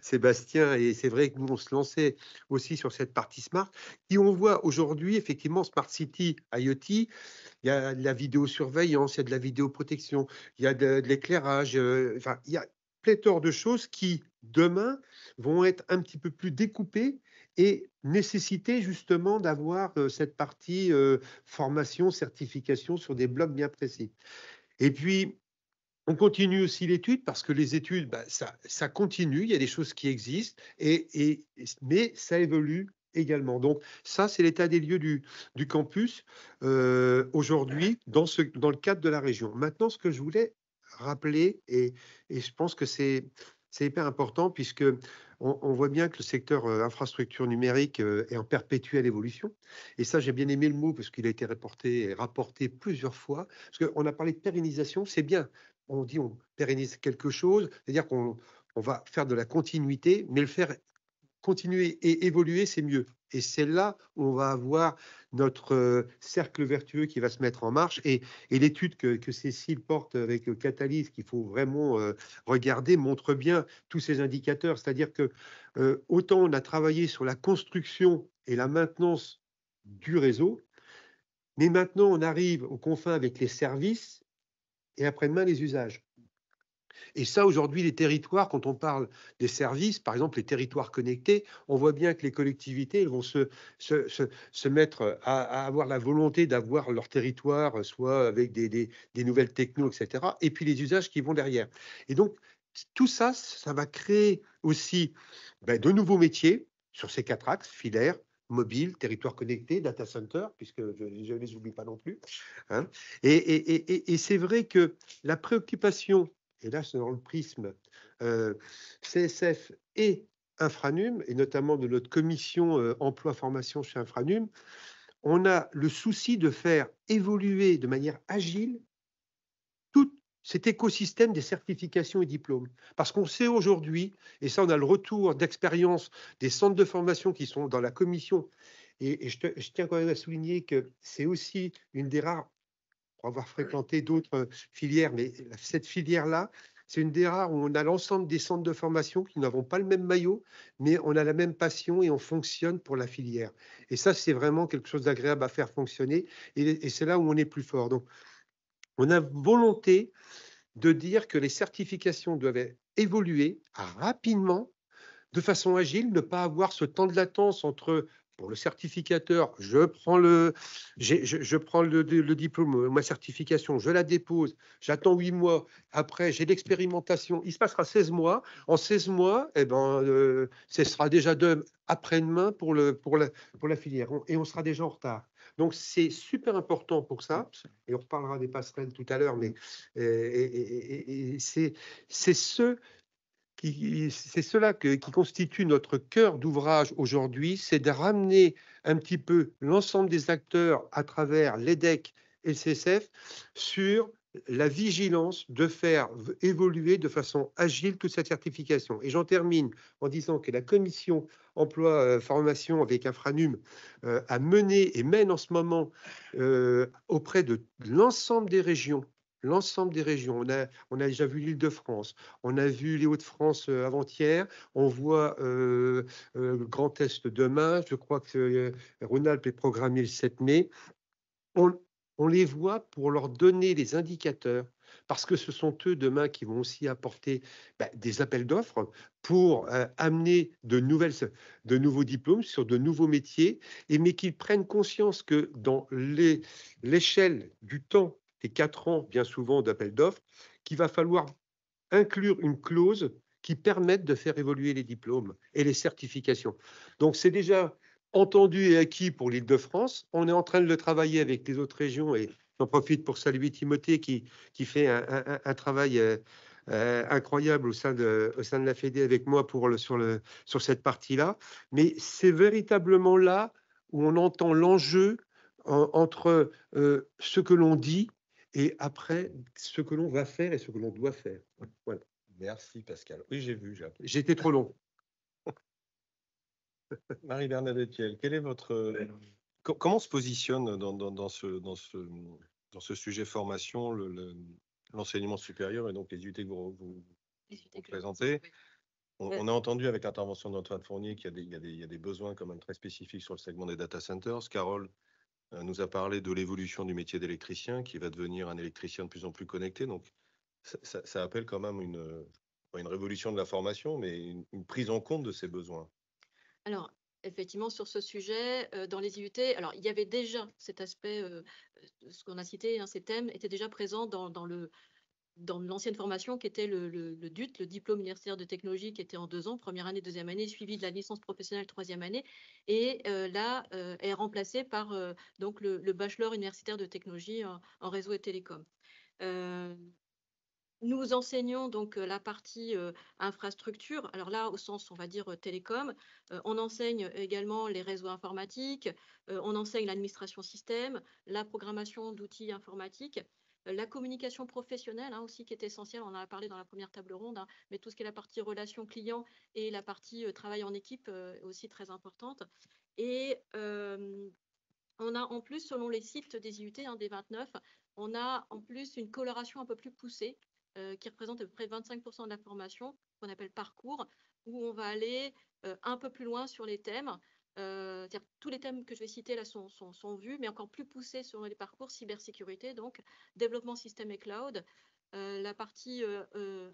G: Sébastien, et c'est vrai que nous on se lançait aussi sur cette partie Smart, qui on voit aujourd'hui effectivement Smart City IoT, il y a de la vidéosurveillance, il y a de la vidéoprotection, il y a de l'éclairage, enfin il y a pléthore de choses qui demain vont être un petit peu plus découpées et nécessiter justement d'avoir cette partie formation, certification sur des blocs bien précis. Et puis, on continue aussi l'étude parce que les études, ça continue, il y a des choses qui existent, mais ça évolue également. Donc ça, c'est l'état des lieux du campus aujourd'hui dans le cadre de la région. Maintenant, ce que je voulais rappeler, et je pense que c'est hyper important puisque on voit bien que le secteur infrastructure numérique est en perpétuelle évolution. Et ça, j'ai bien aimé le mot parce qu'il a été rapporté plusieurs fois. Parce qu'on a parlé de pérennisation, c'est bien. On dit on pérennise quelque chose, c'est-à-dire qu'on va faire de la continuité, mais le faire continuer et évoluer, c'est mieux. Et c'est là où on va avoir notre cercle vertueux qui va se mettre en marche. Et l'étude que Cécile porte avec Catalyse, qu'il faut vraiment regarder, montre bien tous ces indicateurs. C'est-à-dire que autant on a travaillé sur la construction et la maintenance du réseau, mais maintenant on arrive aux confins avec les services et après-demain les usages. Et ça, aujourd'hui, les territoires, quand on parle des services, par exemple les territoires connectés, on voit bien que les collectivités elles vont se mettre à avoir la volonté d'avoir leur territoire, soit avec des nouvelles technos, etc. Et puis les usages qui vont derrière. Et donc, tout ça, ça va créer aussi de nouveaux métiers sur ces 4 axes, filaire, mobile, territoire connecté, data center, puisque je ne les oublie pas non plus. Hein. Et c'est vrai que la préoccupation, et là c'est dans le prisme CSF et Infranum, et notamment de notre commission emploi-formation chez Infranum, on a le souci de faire évoluer de manière agile tout cet écosystème des certifications et diplômes. Parce qu'on sait aujourd'hui, et ça on a le retour d'expérience des centres de formation qui sont dans la commission, et je tiens quand même à souligner que c'est aussi une des rares, pour avoir fréquenté d'autres filières, mais cette filière-là, c'est une des rares où on a l'ensemble des centres de formation qui n'avons pas le même maillot, mais on a la même passion et on fonctionne pour la filière. Et ça, c'est vraiment quelque chose d'agréable à faire fonctionner, et c'est là où on est plus fort. Donc, on a volonté de dire que les certifications doivent évoluer rapidement, de façon agile, ne pas avoir ce temps de latence entre Pour le certificateur, je prends le diplôme, ma certification, je la dépose, j'attends 8 mois. Après, j'ai l'expérimentation. Il se passera 16 mois. En 16 mois, eh ben, ce sera déjà après-demain pour la filière. Et on sera déjà en retard. Donc, c'est super important pour ça. Et on reparlera des passerelles tout à l'heure, mais c'est cela qui constitue notre cœur d'ouvrage aujourd'hui, c'est de ramener un petit peu l'ensemble des acteurs à travers l'EDEC et le CSF sur la vigilance de faire évoluer de façon agile toute cette certification. Et j'en termine en disant que la commission emploi-formation avec Infranum a mené et mène en ce moment auprès de l'ensemble des régions. L'ensemble des régions. On a déjà vu l'Île-de-France, on a vu les Hauts-de-France avant-hier, on voit le Grand Est demain, je crois que Rhône-Alpes est programmé le 7 mai. On les voit pour leur donner les indicateurs, parce que ce sont eux demain qui vont aussi apporter des appels d'offres pour amener de nouveaux diplômes sur de nouveaux métiers, mais qu'ils prennent conscience que dans l'échelle du temps, des 4 ans bien souvent d'appels d'offres, qu'il va falloir inclure une clause qui permette de faire évoluer les diplômes et les certifications. Donc, c'est déjà entendu et acquis pour l'Île-de-France. On est en train de le travailler avec les autres régions et j'en profite pour saluer Timothée qui fait un travail incroyable au sein de la Fédé avec moi sur cette partie-là. Mais c'est véritablement là où on entend l'enjeu entre ce que l'on dit et après ce que l'on va faire et ce que l'on doit faire. Voilà.
B: Merci Pascal. Oui, j'ai vu.
G: J'étais trop long.
B: Marie-Bernadette Thiel, quel est comment se positionne dans ce sujet formation l'enseignement supérieur et donc les UT que vous présentez? On a entendu avec l'intervention d'Antoine Fournier qu'il y a des besoins quand même très spécifiques sur le segment des data centers. Carole nous a parlé de l'évolution du métier d'électricien qui va devenir un électricien de plus en plus connecté. Donc, ça appelle quand même une révolution de la formation, mais une prise en compte de ces besoins.
H: Alors, effectivement, sur ce sujet, dans les IUT, alors il y avait déjà cet aspect, ce qu'on a cité, ces thèmes étaient déjà présents dans l'ancienne formation qui était le DUT, le diplôme universitaire de technologie, qui était en 2 ans, première année, deuxième année, suivi de la licence professionnelle, troisième année, et là est remplacé par donc le bachelor universitaire de technologie en réseau et télécom. Nous enseignons donc la partie infrastructure, alors là au sens on va dire télécom, on enseigne également les réseaux informatiques, on enseigne l'administration système, la programmation d'outils informatiques, la communication professionnelle aussi qui est essentielle, on en a parlé dans la première table ronde, mais tout ce qui est la partie relation client et la partie travail en équipe aussi très importante. Et on a en plus, selon les sites des IUT, des 29, on a en plus une coloration un peu plus poussée qui représente à peu près 25% de la formation, qu'on appelle parcours, où on va aller un peu plus loin sur les thèmes. C'est-à-dire tous les thèmes que je vais citer là sont vus, mais encore plus poussés sur les parcours cybersécurité, donc développement système et cloud, la partie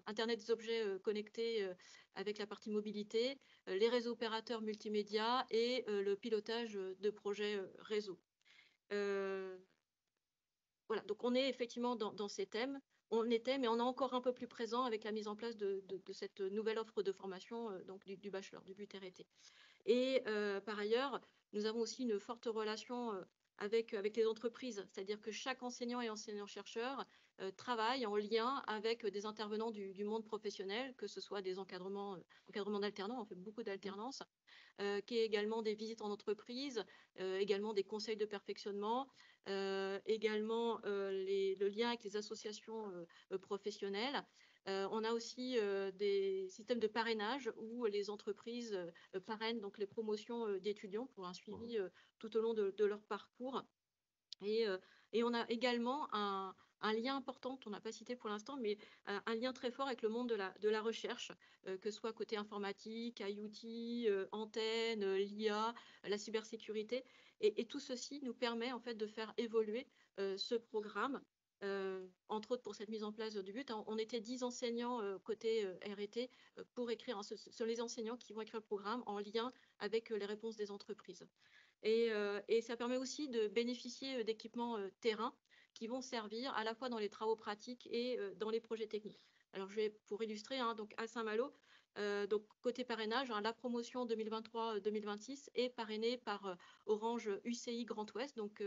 H: Internet des objets connectés avec la partie mobilité, les réseaux opérateurs multimédia et le pilotage de projets réseau. Voilà, donc on est effectivement dans ces thèmes. On était, mais on est encore un peu plus présent avec la mise en place de cette nouvelle offre de formation donc du bachelor, du BUT-RT. Et par ailleurs, nous avons aussi une forte relation avec les entreprises, c'est-à-dire que chaque enseignant et enseignant-chercheur travaille en lien avec des intervenants du monde professionnel, que ce soit des encadrements d'alternants, on fait beaucoup d'alternance, qui est également des visites en entreprise, également des conseils de perfectionnement, également le lien avec les associations professionnelles. On a aussi des systèmes de parrainage où les entreprises parrainent donc les promotions d'étudiants pour un suivi tout au long de leur parcours. Et on a également un lien important, on n'a pas cité pour l'instant, mais un lien très fort avec le monde de la recherche, que ce soit côté informatique, IoT, antenne, l'IA, la cybersécurité. Et tout ceci nous permet en fait de faire évoluer ce programme entre autres pour cette mise en place du but. On était 10 enseignants côté R&T pour écrire, ce sont les enseignants qui vont écrire le programme en lien avec les réponses des entreprises. Et ça permet aussi de bénéficier d'équipements terrain qui vont servir à la fois dans les travaux pratiques et dans les projets techniques. Alors, pour illustrer, donc à Saint-Malo, donc côté parrainage, la promotion 2023-2026 est parrainée par Orange UCI Grand Ouest, donc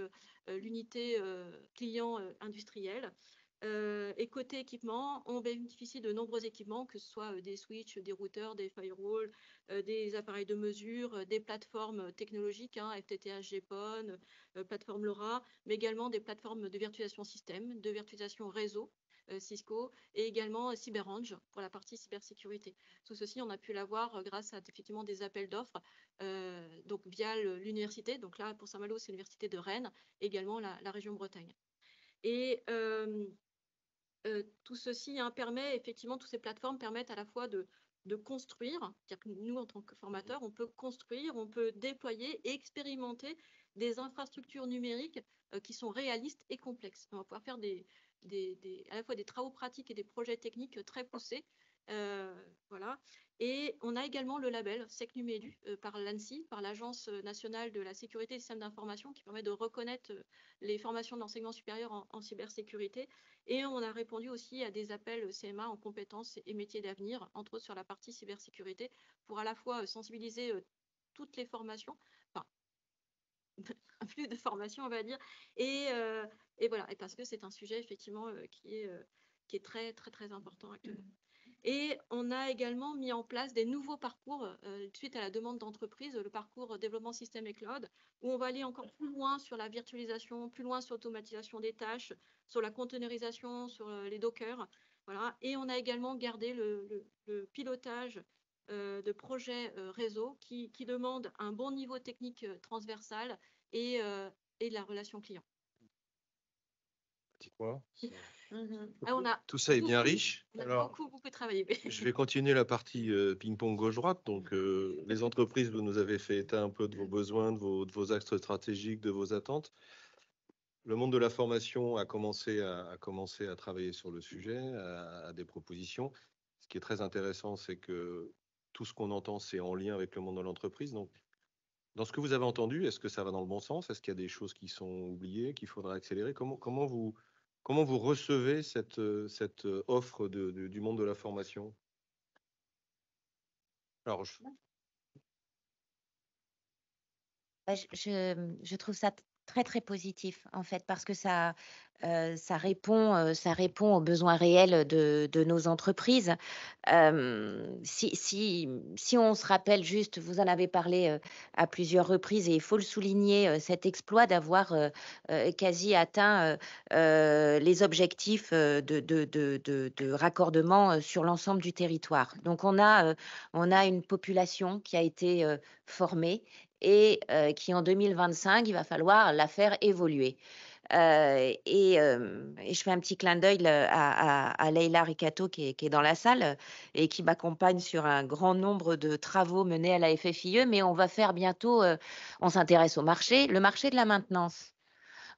H: l'unité client industriel. Et côté équipement, on bénéficie de nombreux équipements, que ce soit des switches, des routeurs, des firewalls, des appareils de mesure, des plateformes technologiques, FTTH, GPON, plateforme LoRa, mais également des plateformes de virtualisation système, de virtualisation réseau, Cisco, et également CyberRange pour la partie cybersécurité. Tout ceci, on a pu l'avoir grâce à effectivement des appels d'offres, donc via l'université. Donc là, pour Saint-Malo, c'est l'université de Rennes, également la région Bretagne. Et tout ceci permet, effectivement, toutes ces plateformes permettent à la fois de construire, c'est-à-dire que nous, en tant que formateurs, on peut construire, on peut déployer et expérimenter des infrastructures numériques qui sont réalistes et complexes. On va pouvoir faire à la fois des travaux pratiques et des projets techniques très poussés. Voilà. Et on a également le label SecNumEdu par l'ANSSI, par l'Agence nationale de la sécurité des systèmes d'information, qui permet de reconnaître les formations d'enseignement supérieur en cybersécurité. Et on a répondu aussi à des appels CMA en compétences et métiers d'avenir, entre autres sur la partie cybersécurité, pour à la fois sensibiliser toutes les formations, enfin, un flux de formation, on va dire, et voilà, et parce que c'est un sujet effectivement qui est très, très, très important actuellement. Et on a également mis en place des nouveaux parcours suite à la demande d'entreprise, le parcours développement système et cloud, où on va aller encore plus loin sur la virtualisation, plus loin sur l'automatisation des tâches, sur la containerisation, sur les dockers. Voilà. Et on a également gardé le pilotage de projets réseau qui demandent un bon niveau technique transversal et de la relation client.
B: Dites-moi.
H: Tout
B: ça est bien riche.
H: On a beaucoup travaillé.
B: Je vais continuer la partie ping-pong gauche-droite. Donc, les entreprises, vous nous avez fait état un peu de vos besoins, de vos axes stratégiques, de vos attentes. Le monde de la formation a commencé à travailler sur le sujet, à des propositions. Ce qui est très intéressant, c'est que tout ce qu'on entend, c'est en lien avec le monde de l'entreprise. Donc, dans ce que vous avez entendu, est-ce que ça va dans le bon sens? Est-ce qu'il y a des choses qui sont oubliées, qu'il faudra accélérer? Comment vous recevez cette offre du monde de la formation? Alors,
E: je trouve ça très, très positif, en fait, parce que ça répond aux besoins réels de nos entreprises. Si on se rappelle juste, vous en avez parlé à plusieurs reprises, et il faut le souligner, cet exploit d'avoir quasi atteint les objectifs de raccordement sur l'ensemble du territoire. Donc, on a une population qui a été formée et qui, en 2025, il va falloir la faire évoluer. Et je fais un petit clin d'œil à Leïla Ricato qui est dans la salle et qui m'accompagne sur un grand nombre de travaux menés à la FFIE, mais on va faire bientôt, on s'intéresse au marché, le marché de la maintenance.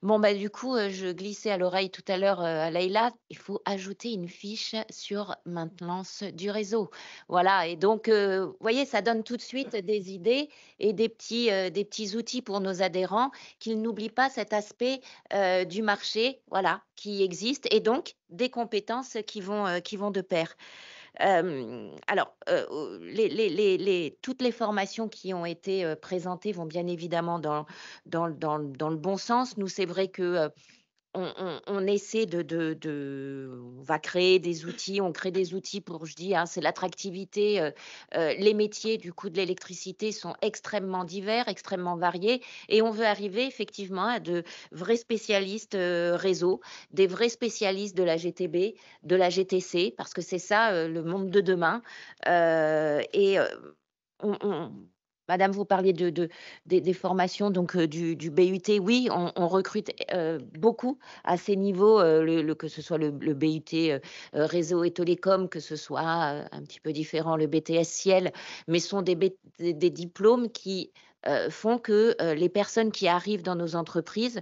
E: Bon, du coup, je glissais à l'oreille tout à l'heure à Leïla, il faut ajouter une fiche sur maintenance du réseau. Voilà, et donc, vous voyez, ça donne tout de suite des idées et des petits outils pour nos adhérents, qu'ils n'oublient pas cet aspect du marché, voilà, qui existe, et donc des compétences qui vont de pair. Alors, toutes les formations qui ont été présentées vont bien évidemment dans le bon sens. Nous, c'est vrai que on essaie on va créer des outils, on crée des outils pour, je dis, c'est l'attractivité. Les métiers du coup de l'électricité sont extrêmement divers, extrêmement variés, et on veut arriver effectivement à de vrais spécialistes réseau, des vrais spécialistes de la GTB, de la GTC, parce que c'est ça le monde de demain. Madame, vous parliez des formations donc du BUT. Oui, on recrute beaucoup à ces niveaux, que ce soit le BUT réseau et télécom, que ce soit un petit peu différent le BTS Ciel, mais ce sont des diplômes qui font que les personnes qui arrivent dans nos entreprises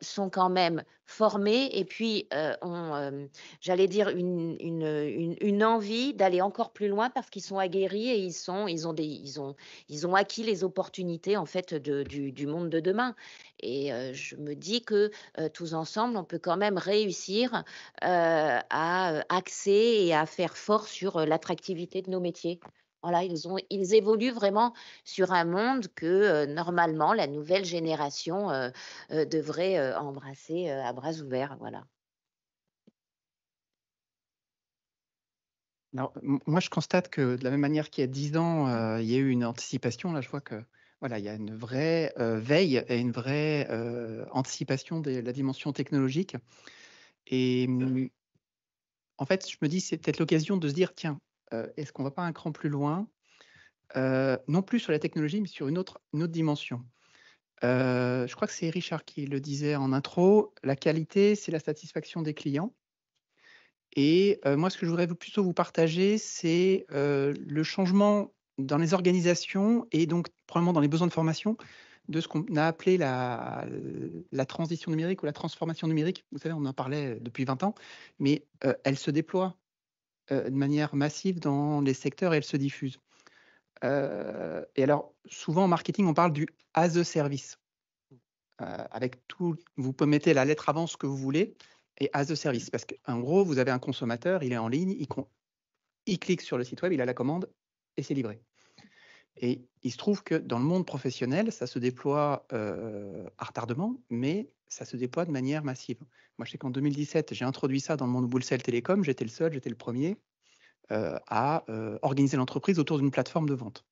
E: sont quand même formées et puis ont, j'allais dire, une envie d'aller encore plus loin parce qu'ils sont aguerris et ils ont acquis les opportunités en fait du monde de demain. Et je me dis que tous ensemble, on peut quand même réussir à axer et à faire fort sur l'attractivité de nos métiers. Voilà, ils évoluent vraiment sur un monde que normalement la nouvelle génération devrait embrasser à bras ouverts. Voilà.
F: Alors, moi, je constate que de la même manière qu'il y a 10 ans, il y a eu une anticipation. Là, je vois que voilà, il y a une vraie veille et une vraie anticipation de la dimension technologique. Et en fait, je me dis, c'est peut-être l'occasion de se dire, tiens, est-ce qu'on va pas un cran plus loin, non plus sur la technologie, mais sur une autre dimension. Je crois que c'est Richard qui le disait en intro, la qualité, c'est la satisfaction des clients. Et moi, ce que je voudrais plutôt vous partager, c'est le changement dans les organisations et donc probablement dans les besoins de formation de ce qu'on a appelé la transition numérique ou la transformation numérique. Vous savez, on en parlait depuis 20 ans, mais elle se déploie de manière massive dans les secteurs et elle se diffuse. Et alors, souvent en marketing, on parle du as a service. Avec tout, vous pouvez mettre la lettre avant ce que vous voulez et as a service. Parce qu'en gros, vous avez un consommateur, il est en ligne, il clique sur le site web, il a la commande et c'est livré. Et il se trouve que dans le monde professionnel, ça se déploie à retardement, mais ça se déploie de manière massive. Moi, je sais qu'en 2017, j'ai introduit ça dans le monde Bullsell Télécom. J'étais le premier à organiser l'entreprise autour d'une plateforme de vente.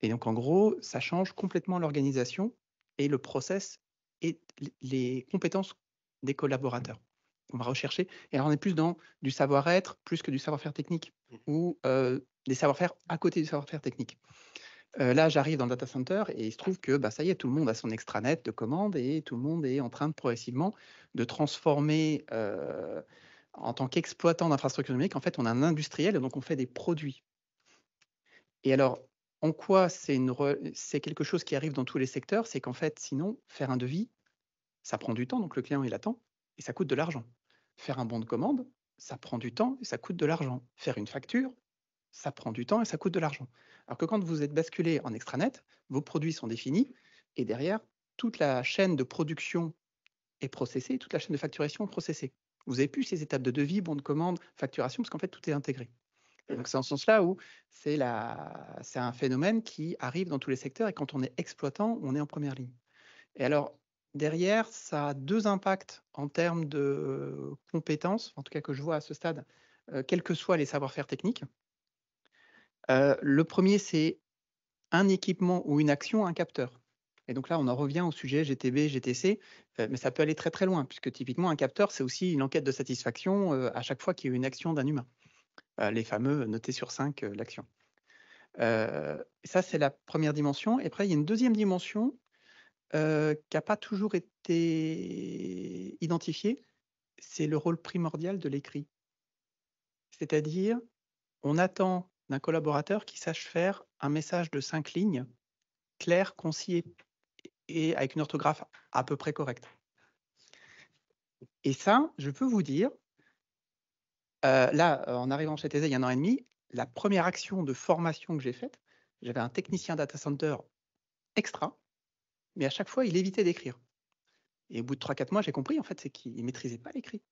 F: Et donc, en gros, ça change complètement l'organisation et le process et les compétences des collaborateurs. On va rechercher, et alors on est plus dans du savoir-être plus que du savoir-faire technique, ou des savoir-faire à côté du savoir-faire technique. Là, j'arrive dans le data center et il se trouve que ça y est, tout le monde a son extranet de commande et tout le monde est en train de progressivement de transformer en tant qu'exploitant d'infrastructures numériques. En fait, on a un industriel et donc on fait des produits. Et alors, en quoi c'est quelque chose qui arrive dans tous les secteurs? C'est qu'en fait, sinon, faire un devis, ça prend du temps, donc le client il attend et ça coûte de l'argent. Faire un bon de commande, ça prend du temps et ça coûte de l'argent. Faire une facture, ça prend du temps et ça coûte de l'argent. Alors que quand vous êtes basculé en extranet, vos produits sont définis et derrière, toute la chaîne de production est processée, toute la chaîne de facturation est processée. Vous n'avez plus ces étapes de devis, bon de commande, facturation, parce qu'en fait, tout est intégré. Et donc, c'est en ce sens-là où c'est un phénomène qui arrive dans tous les secteurs et quand on est exploitant, on est en première ligne. Et alors, derrière, ça a deux impacts en termes de compétences, en tout cas que je vois à ce stade, quels que soient les savoir-faire techniques. Le premier, c'est un équipement ou une action, un capteur. Et donc là, on en revient au sujet GTB, GTC, mais ça peut aller très très loin, puisque typiquement, un capteur, c'est aussi une enquête de satisfaction à chaque fois qu'il y a une action d'un humain. Les fameux notés sur 5, l'action. Ça, c'est la première dimension. Et après, il y a une deuxième dimension qui n'a pas toujours été identifiée, c'est le rôle primordial de l'écrit. C'est-à-dire, on attend d'un collaborateur qui sache faire un message de 5 lignes, clair, concis et avec une orthographe à peu près correcte. Et ça, je peux vous dire, là, en arrivant chez TZ il y a 1 an et demi, la première action de formation que j'ai faite, j'avais un technicien data center extra, mais à chaque fois, il évitait d'écrire. Et au bout de 3-4 mois, j'ai compris, en fait, c'est qu'il ne maîtrisait pas l'écrit.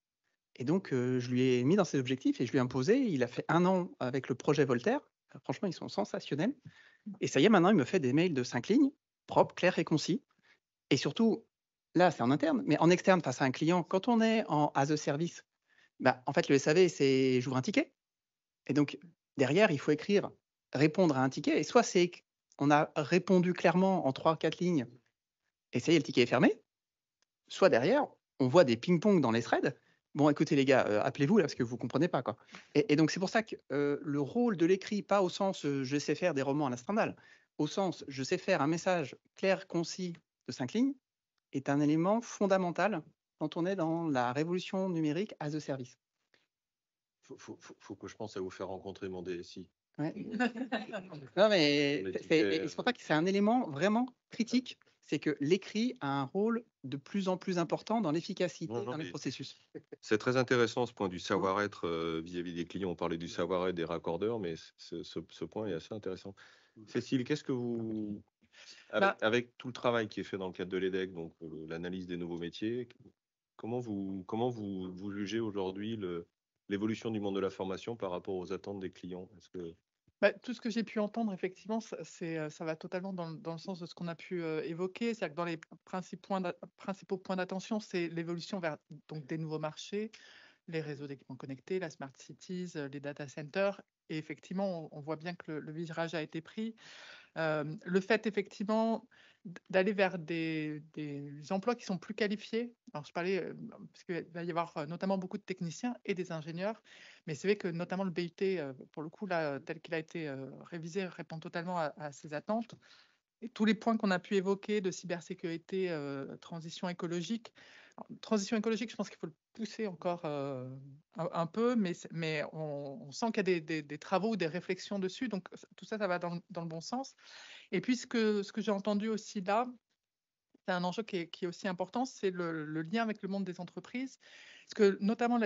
F: Et donc, je lui ai mis dans ses objectifs et je lui ai imposé. Il a fait 1 an avec le projet Voltaire. Franchement, ils sont sensationnels. Et ça y est, maintenant, il me fait des mails de 5 lignes, propres, clairs et concis. Et surtout, là, c'est en interne, mais en externe, face à un client, quand on est en as a service, en fait, le SAV, c'est j'ouvre un ticket. Et donc, derrière, il faut écrire, répondre à un ticket. Et soit c'est on a répondu clairement en 3-4 lignes, et ça y est, le ticket est fermé. Soit derrière, on voit des ping-pong dans les threads. Bon, écoutez les gars, appelez-vous là parce que vous comprenez pas quoi. Et donc c'est pour ça que le rôle de l'écrit, pas au sens je sais faire des romans à la Stendhal, au sens je sais faire un message clair, concis de 5 lignes, est un élément fondamental quand on est dans la révolution numérique as a service.
B: Faut que je pense à vous faire rencontrer mon DSI.
F: Ouais. Non, mais
B: Les
F: c'est
B: tickets,
F: pour ça que c'est un élément vraiment critique, c'est que l'écrit a un rôle de plus en plus important dans l'efficacité
B: Non, non,
F: dans les
B: mais
F: processus.
B: c'est très intéressant ce point du savoir-être vis-à-vis des clients. On parlait du savoir-être des raccordeurs, mais ce point est assez intéressant. Cécile, qu'est-ce que vous,
D: Bah,
B: avec tout le travail qui est fait dans le cadre de l'EDEC, donc l'analyse des nouveaux métiers, comment vous jugez aujourd'hui l'évolution du monde de la formation par rapport aux attentes des clients? Est-ce que
D: Tout ce que j'ai pu entendre, effectivement, ça va totalement dans le sens de ce qu'on a pu évoquer. C'est-à-dire que dans les principaux points d'attention, c'est l'évolution vers donc, des nouveaux marchés, les réseaux d'équipements connectés, la smart cities, les data centers. Et effectivement, on voit bien que le virage a été pris. Le fait effectivement d'aller vers des emplois qui sont plus qualifiés. Alors je parlais, parce qu'il va y avoir notamment beaucoup de techniciens et des ingénieurs, mais c'est vrai que notamment le BUT, pour le coup, là, tel qu'il a été révisé, répond totalement à ces attentes. Et tous les points qu'on a pu évoquer de cybersécurité, transition écologique. Alors, transition écologique, je pense qu'il faut le pousser encore un peu, mais on sent qu'il y a des travaux ou des réflexions dessus, donc tout ça, ça va dans le bon sens. Et puis, ce que j'ai entendu aussi là, c'est un enjeu qui est aussi important, c'est le lien avec le monde des entreprises. Parce que notamment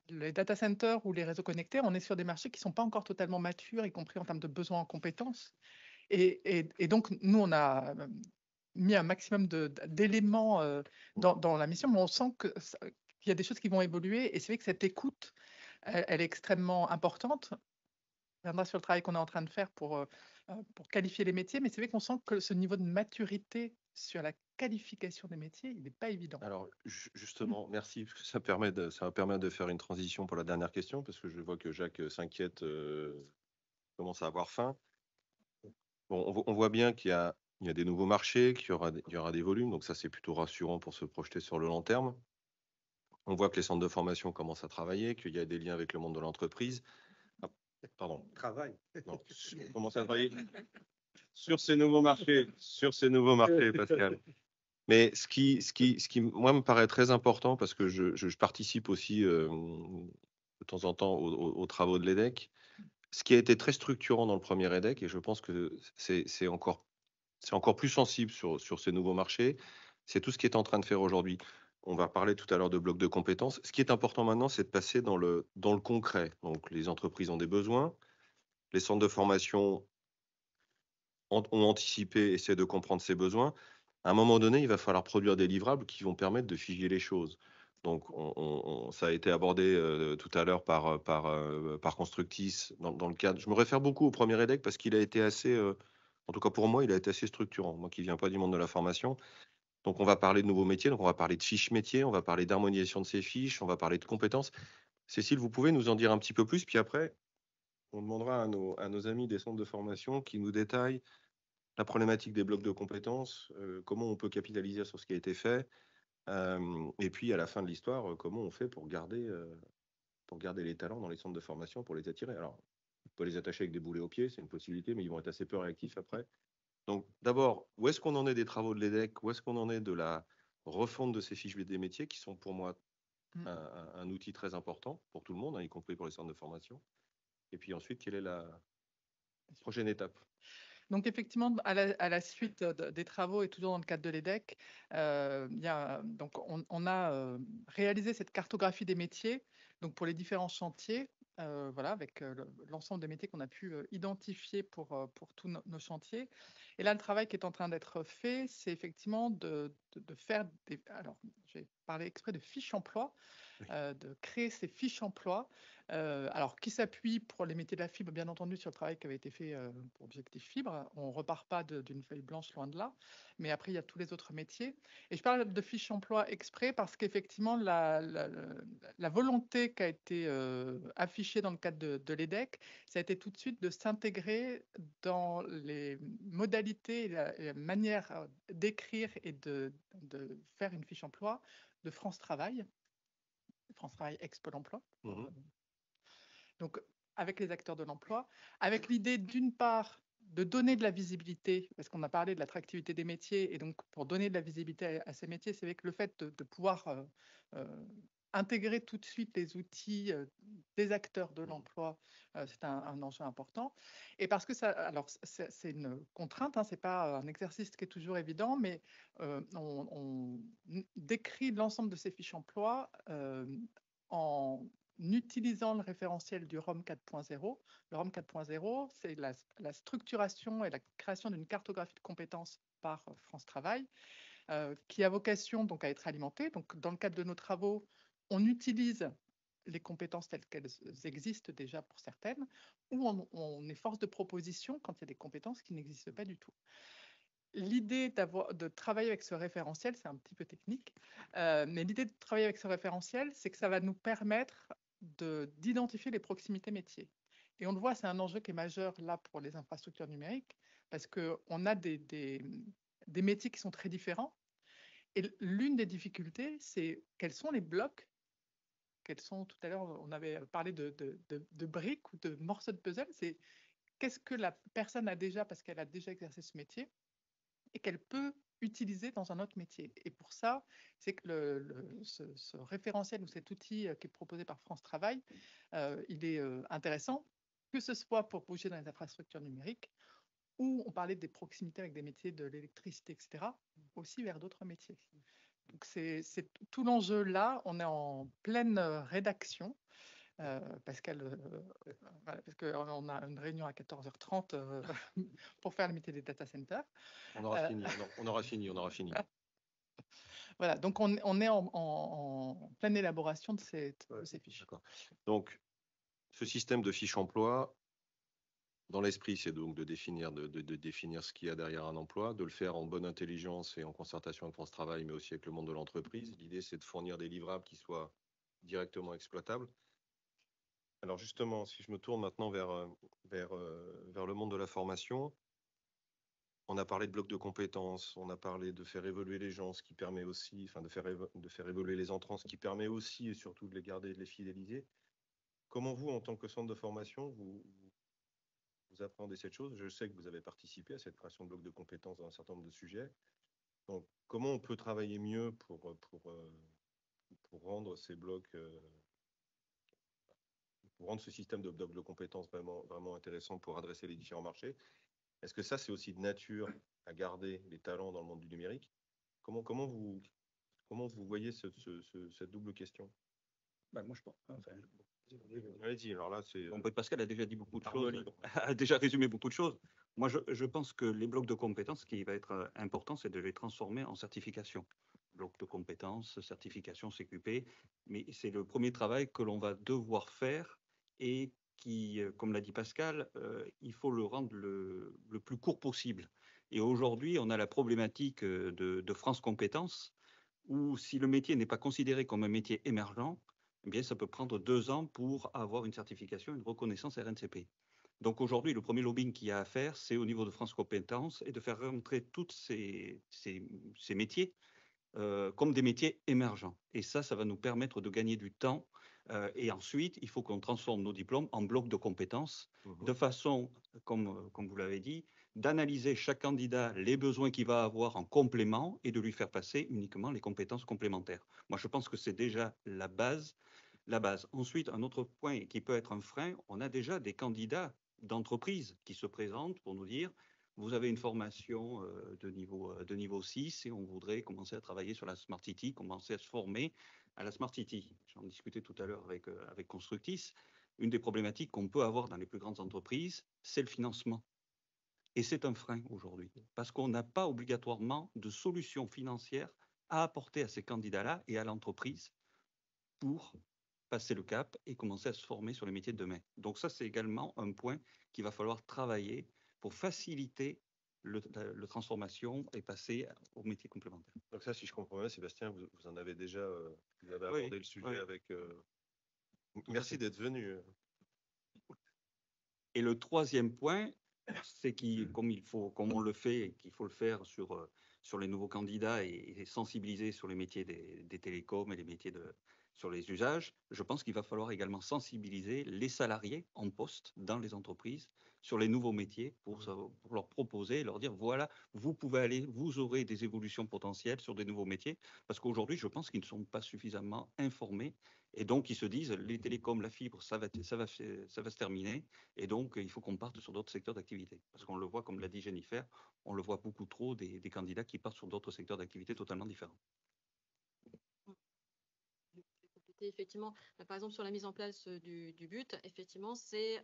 D: les data centers ou les réseaux connectés, on est sur des marchés qui ne sont pas encore totalement matures, y compris en termes de besoins en compétences. Et donc, nous, on a mis un maximum d'éléments dans la mission, mais on sent qu'il y a des choses qui vont évoluer. Et c'est vrai que cette écoute, elle est extrêmement importante. On reviendra sur le travail qu'on est en train de faire pour qualifier les métiers, mais c'est vrai qu'on sent que ce niveau de maturité sur la qualification des métiers, il n'est pas évident.
B: Alors, justement, merci, parce que ça va permettre de faire une transition pour la dernière question, parce que je vois que Jacques s'inquiète, commence à avoir faim. Bon, on voit bien qu'il y a des nouveaux marchés, qu'il y aura des volumes, donc ça, c'est plutôt rassurant pour se projeter sur le long terme. On voit que les centres de formation commencent à travailler, qu'il y a des liens avec le monde de l'entreprise. Ah, pardon.
G: Travail.
B: Non, on commence à travailler sur ces nouveaux marchés, Pascal. Mais ce qui, moi, me paraît très important, parce que je participe aussi de temps en temps aux travaux de l'EDEC, ce qui a été très structurant dans le premier EDEC, et je pense que c'est encore plus sensible sur ces nouveaux marchés, c'est tout ce qui est en train de faire aujourd'hui. On va parler tout à l'heure de blocs de compétences. Ce qui est important maintenant, c'est de passer dans le concret. Donc, les entreprises ont des besoins, les centres de formation ont anticipé, essaient de comprendre ces besoins. À un moment donné, il va falloir produire des livrables qui vont permettre de figer les choses. Donc, ça a été abordé tout à l'heure par Constructis dans le cadre. Je me réfère beaucoup au premier EDEC parce qu'il a été assez, en tout cas pour moi, il a été assez structurant. Moi qui ne viens pas du monde de la formation. Donc, on va parler de nouveaux métiers, donc on va parler de fiches métiers, on va parler d'harmonisation de ces fiches, on va parler de compétences. Cécile, vous pouvez nous en dire un petit peu plus, puis après, on demandera à nos amis des centres de formation qui nous détaillent la problématique des blocs de compétences, comment on peut capitaliser sur ce qui a été fait, et puis à la fin de l'histoire, comment on fait pour garder les talents dans les centres de formation, pour les attirer. Alors, on peut les attacher avec des boulets aux pieds, c'est une possibilité, mais ils vont être assez peu réactifs après. Donc, d'abord, où est-ce qu'on en est des travaux de l'EDEC? Où est-ce qu'on en est de la refonte de ces fiches des métiers, qui sont pour moi un outil très important pour tout le monde, hein, y compris pour les centres de formation? Et puis ensuite, quelle est la prochaine étape?
D: Donc effectivement, à la suite des travaux et toujours dans le cadre de l'EDEC, donc on a réalisé cette cartographie des métiers, donc pour les différents chantiers, voilà, avec l'ensemble des métiers qu'on a pu identifier pour tous nos chantiers. Et là, le travail qui est en train d'être fait, c'est effectivement de faire alors, j'ai parlé exprès de fiches emploi, de créer ces fiches emploi, alors qui s'appuient pour les métiers de la fibre, bien entendu, sur le travail qui avait été fait pour Objectif Fibre. On ne repart pas d'une feuille blanche, loin de là, mais après, il y a tous les autres métiers. Et je parle de fiches emploi exprès parce qu'effectivement, la volonté qui a été affichée dans le cadre de l'EDEC, ça a été tout de suite de s'intégrer dans les modalités et la manière d'écrire et de faire une fiche emploi de France Travail ex-Pôle emploi. Donc, avec les acteurs de l'emploi, avec l'idée d'une part de donner de la visibilité, parce qu'on a parlé de l'attractivité des métiers, et donc pour donner de la visibilité à ces métiers, c'est avec le fait de pouvoir intégrer tout de suite les outils des acteurs de l'emploi, c'est un enjeu important. Et parce que ça, alors c'est une contrainte, hein, c'est pas un exercice qui est toujours évident, mais on décrit l'ensemble de ces fiches emploi en utilisant le référentiel du ROM 4.0. Le ROM 4.0, c'est la structuration et la création d'une cartographie de compétences par France Travail, qui a vocation donc à être alimentée. Donc, dans le cadre de nos travaux, on utilise les compétences telles qu'elles existent déjà pour certaines, ou on est force de proposition quand il y a des compétences qui n'existent pas du tout. L'idée de travailler avec ce référentiel, c'est un petit peu technique, mais l'idée de travailler avec ce référentiel, c'est que ça va nous permettre d'identifier les proximités métiers. Et on le voit, c'est un enjeu qui est majeur là pour les infrastructures numériques, parce qu'on a des métiers qui sont très différents. Et l'une des difficultés, c'est quels sont les blocs, quels sont, tout à l'heure, on avait parlé de briques ou de morceaux de puzzle, c'est qu'est-ce que la personne a déjà parce qu'elle a déjà exercé ce métier et qu'elle peut utiliser dans un autre métier. Et pour ça, c'est que ce référentiel ou cet outil qui est proposé par France Travail, il est intéressant, que ce soit pour bouger dans les infrastructures numériques, où on parlait des proximités avec des métiers de l'électricité, etc., aussi vers d'autres métiers. Donc c'est tout l'enjeu là, on est en pleine rédaction, parce qu'on a une réunion à 14h30 pour faire le métier des data centers.
B: On aura fini.
D: Voilà, donc on est en pleine élaboration de ces fiches.
B: D'accord. Donc, ce système de fiche emploi, dans l'esprit, c'est donc de définir ce qu'il y a derrière un emploi, de le faire en bonne intelligence et en concertation avec France Travail, mais aussi avec le monde de l'entreprise. L'idée, c'est de fournir des livrables qui soient directement exploitables. Alors justement, si je me tourne maintenant vers le monde de la formation, on a parlé de blocs de compétences, on a parlé de faire évoluer les gens, ce qui permet aussi, enfin de faire évoluer les entrants, ce qui permet aussi et surtout de les garder et de les fidéliser. Comment vous, en tant que centre de formation, vous appréhendez cette chose? Je sais que vous avez participé à cette création de blocs de compétences dans un certain nombre de sujets. Donc, comment on peut travailler mieux pour rendre ces blocs, pour rendre ce système de blocs de compétences vraiment, vraiment intéressant pour adresser les différents marchés? Est-ce que ça, c'est aussi de nature à garder les talents dans le monde du numérique? Comment vous voyez cette double question?
C: Moi, je pense.
B: Allez-y, alors là, c'est.
C: Pascal a déjà dit beaucoup de choses, a déjà résumé beaucoup de choses. Moi, je pense que les blocs de compétences, ce qui va être important, c'est de les transformer en certification. Blocs de compétences, certification, CQP, mais c'est le premier travail que l'on va devoir faire et qui, comme l'a dit Pascal, il faut le rendre le plus court possible. Et aujourd'hui, on a la problématique de France Compétences, où si le métier n'est pas considéré comme un métier émergent, eh bien, ça peut prendre 2 ans pour avoir une certification, une reconnaissance RNCP. Donc aujourd'hui, le premier lobbying qu'il y a à faire, c'est au niveau de France Compétences et de faire rentrer tous ces métiers comme des métiers émergents. Et ça va nous permettre de gagner du temps. Et ensuite, il faut qu'on transforme nos diplômes en blocs de compétences de façon, comme vous l'avez dit, d'analyser chaque candidat les besoins qu'il va avoir en complément et de lui faire passer uniquement les compétences complémentaires. Moi, je pense que c'est déjà la base. Ensuite, un autre point qui peut être un frein, on a déjà des candidats d'entreprise qui se présentent pour nous dire vous avez une formation de niveau 6 et on voudrait commencer à travailler sur la Smart City, commencer à se former à la Smart City. J'en discutais tout à l'heure avec Constructis. Une des problématiques qu'on peut avoir dans les plus grandes entreprises, c'est le financement. Et c'est un frein aujourd'hui, parce qu'on n'a pas obligatoirement de solution financière à apporter à ces candidats-là et à l'entreprise pour passer le cap et commencer à se former sur les métiers de demain. Donc ça, c'est également un point qu'il va falloir travailler pour faciliter la transformation et passer aux métiers complémentaires.
B: Donc ça, si je comprends bien, Sébastien, vous en avez déjà vous avez abordé le sujet avec... Merci d'être venu.
C: Et le troisième point, c'est comme on le fait, qu'il faut le faire sur les nouveaux candidats et sensibiliser sur les métiers des télécoms et les métiers sur les usages, je pense qu'il va falloir également sensibiliser les salariés en poste dans les entreprises sur les nouveaux métiers pour leur proposer, leur dire, voilà, vous pouvez aller, vous aurez des évolutions potentielles sur des nouveaux métiers, parce qu'aujourd'hui, je pense qu'ils ne sont pas suffisamment informés, et donc ils se disent, les télécoms, la fibre, ça va se terminer, et donc il faut qu'on parte sur d'autres secteurs d'activité. Parce qu'on le voit, comme l'a dit Jennifer, on le voit beaucoup trop des candidats qui partent sur d'autres secteurs d'activité totalement différents.
H: Effectivement, par exemple, sur la mise en place du but, effectivement, c'est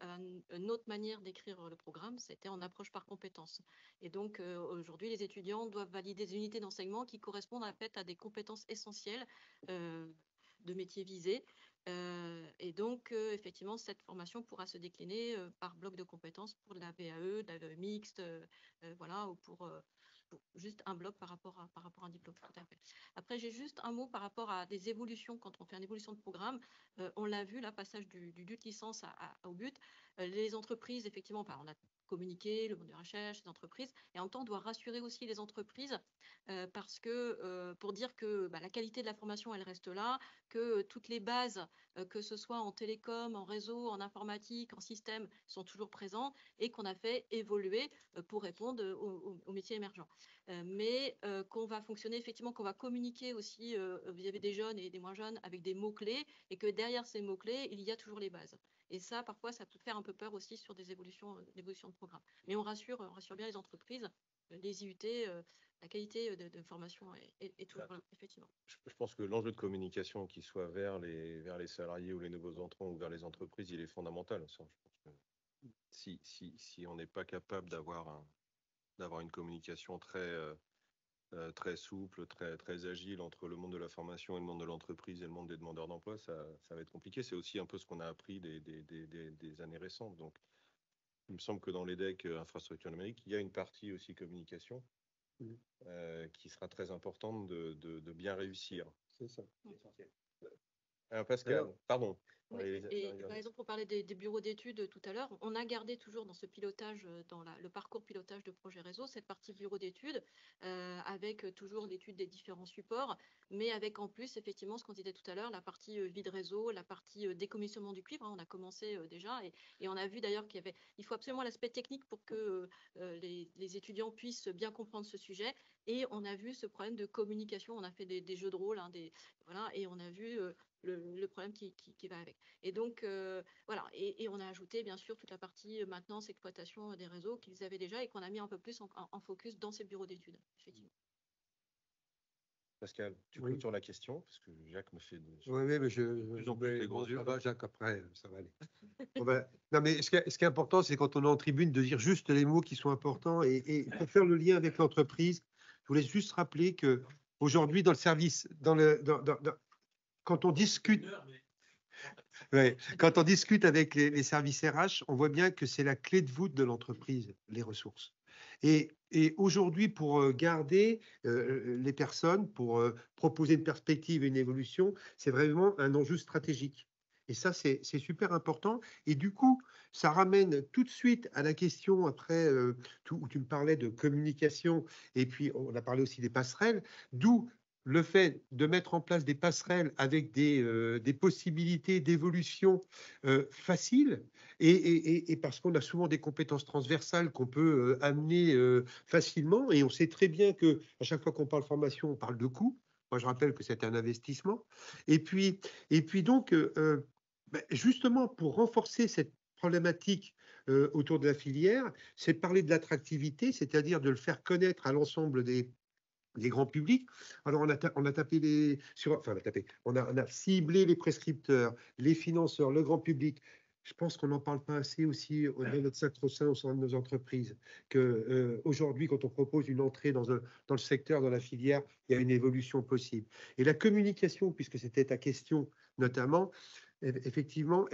H: une autre manière d'écrire le programme, c'était en approche par compétences. Et donc, aujourd'hui, les étudiants doivent valider des unités d'enseignement qui correspondent en fait à des compétences essentielles de métiers visés. Et donc, effectivement, cette formation pourra se décliner par bloc de compétences pour de la VAE, de la VAE mixte, voilà, ou pour juste un bloc par rapport à un diplôme. Tout à fait. Après, j'ai juste un mot par rapport à des évolutions. Quand on fait une évolution de programme, on l'a vu, là, passage du but licence au but. Les entreprises, effectivement, on a communiqué, le monde de la recherche, les entreprises, et en même temps, on doit rassurer aussi les entreprises parce que pour dire que la qualité de la formation, elle reste là, que toutes les bases, que ce soit en télécom, en réseau, en informatique, en système, sont toujours présentes et qu'on a fait évoluer pour répondre aux métiers émergents. Mais qu'on va fonctionner effectivement, qu'on va communiquer aussi vis-à-vis des jeunes et des moins jeunes avec des mots-clés et que derrière ces mots-clés, il y a toujours les bases. Et ça, parfois, ça peut faire un peu peur aussi sur des évolutions de programme. Mais on rassure bien les entreprises, les IUT, la qualité de formation est toujours là, effectivement.
B: Je pense que l'enjeu de communication, qu'il soit vers les salariés ou les nouveaux entrants ou vers les entreprises, il est fondamental. Ça, je pense que si on n'est pas capable d'avoir une communication très souple, très agile entre le monde de la formation et le monde de l'entreprise et le monde des demandeurs d'emploi, ça va être compliqué. C'est aussi un peu ce qu'on a appris des années récentes. Donc, il me semble que dans l'EDEC infrastructure numérique, il y a une partie aussi communication qui sera très importante de bien réussir.
G: C'est ça.
B: Alors, Pascal, pardon.
H: Oui. Et par exemple, on parlait des bureaux d'études tout à l'heure. On a gardé toujours dans ce pilotage, dans le parcours pilotage de projet réseau, cette partie bureau d'études, avec toujours l'étude des différents supports, mais avec en plus, effectivement, ce qu'on disait tout à l'heure, la partie vide réseau, la partie décommissionnement du cuivre. On a commencé déjà et on a vu d'ailleurs il faut absolument l'aspect technique pour que les étudiants puissent bien comprendre ce sujet. Et on a vu ce problème de communication. On a fait des jeux de rôle, voilà, et on a vu le problème qui va avec. Et donc, voilà. Et on a ajouté, bien sûr, toute la partie maintenance, exploitation des réseaux qu'ils avaient déjà et qu'on a mis un peu plus en focus dans ces bureaux d'études, effectivement.
B: Pascal, tu clôtures la question, parce que Jacques me fait
G: Oui, mais
B: plus en plus les gros yeux.
G: Ça va, Jacques, après, ça va aller. Non, mais ce qui est important, c'est quand on est en tribune, de dire juste les mots qui sont importants et pour faire le lien avec l'entreprise. Je voulais juste rappeler que aujourd'hui, dans le service, quand on discute. Ouais, quand on discute avec les services RH, on voit bien que c'est la clé de voûte de l'entreprise, les ressources. Et aujourd'hui, pour garder les personnes, pour proposer une perspective et une évolution, c'est vraiment un enjeu stratégique. Et ça, c'est super important. Et du coup, ça ramène tout de suite à la question, après, où tu me parlais de communication, et puis on a parlé aussi des passerelles, d'où le fait de mettre en place des passerelles avec des possibilités d'évolution faciles, et parce qu'on a souvent des compétences transversales qu'on peut amener facilement, et on sait très bien qu'à chaque fois qu'on parle formation, on parle de coûts. Moi, je rappelle que c'est un investissement. Et puis donc, justement, pour renforcer cette problématique autour de la filière, c'est de parler de l'attractivité, c'est-à-dire de le faire connaître à l'ensemble des grands publics. Alors, on a ciblé les prescripteurs, les financeurs, le grand public. Je pense qu'on n'en parle pas assez aussi de notre sacro-saint au sein de nos entreprises. Qu'aujourd'hui, quand on propose une entrée dans le secteur, dans la filière, il y a une évolution possible. Et la communication, puisque c'était ta question notamment, effectivement,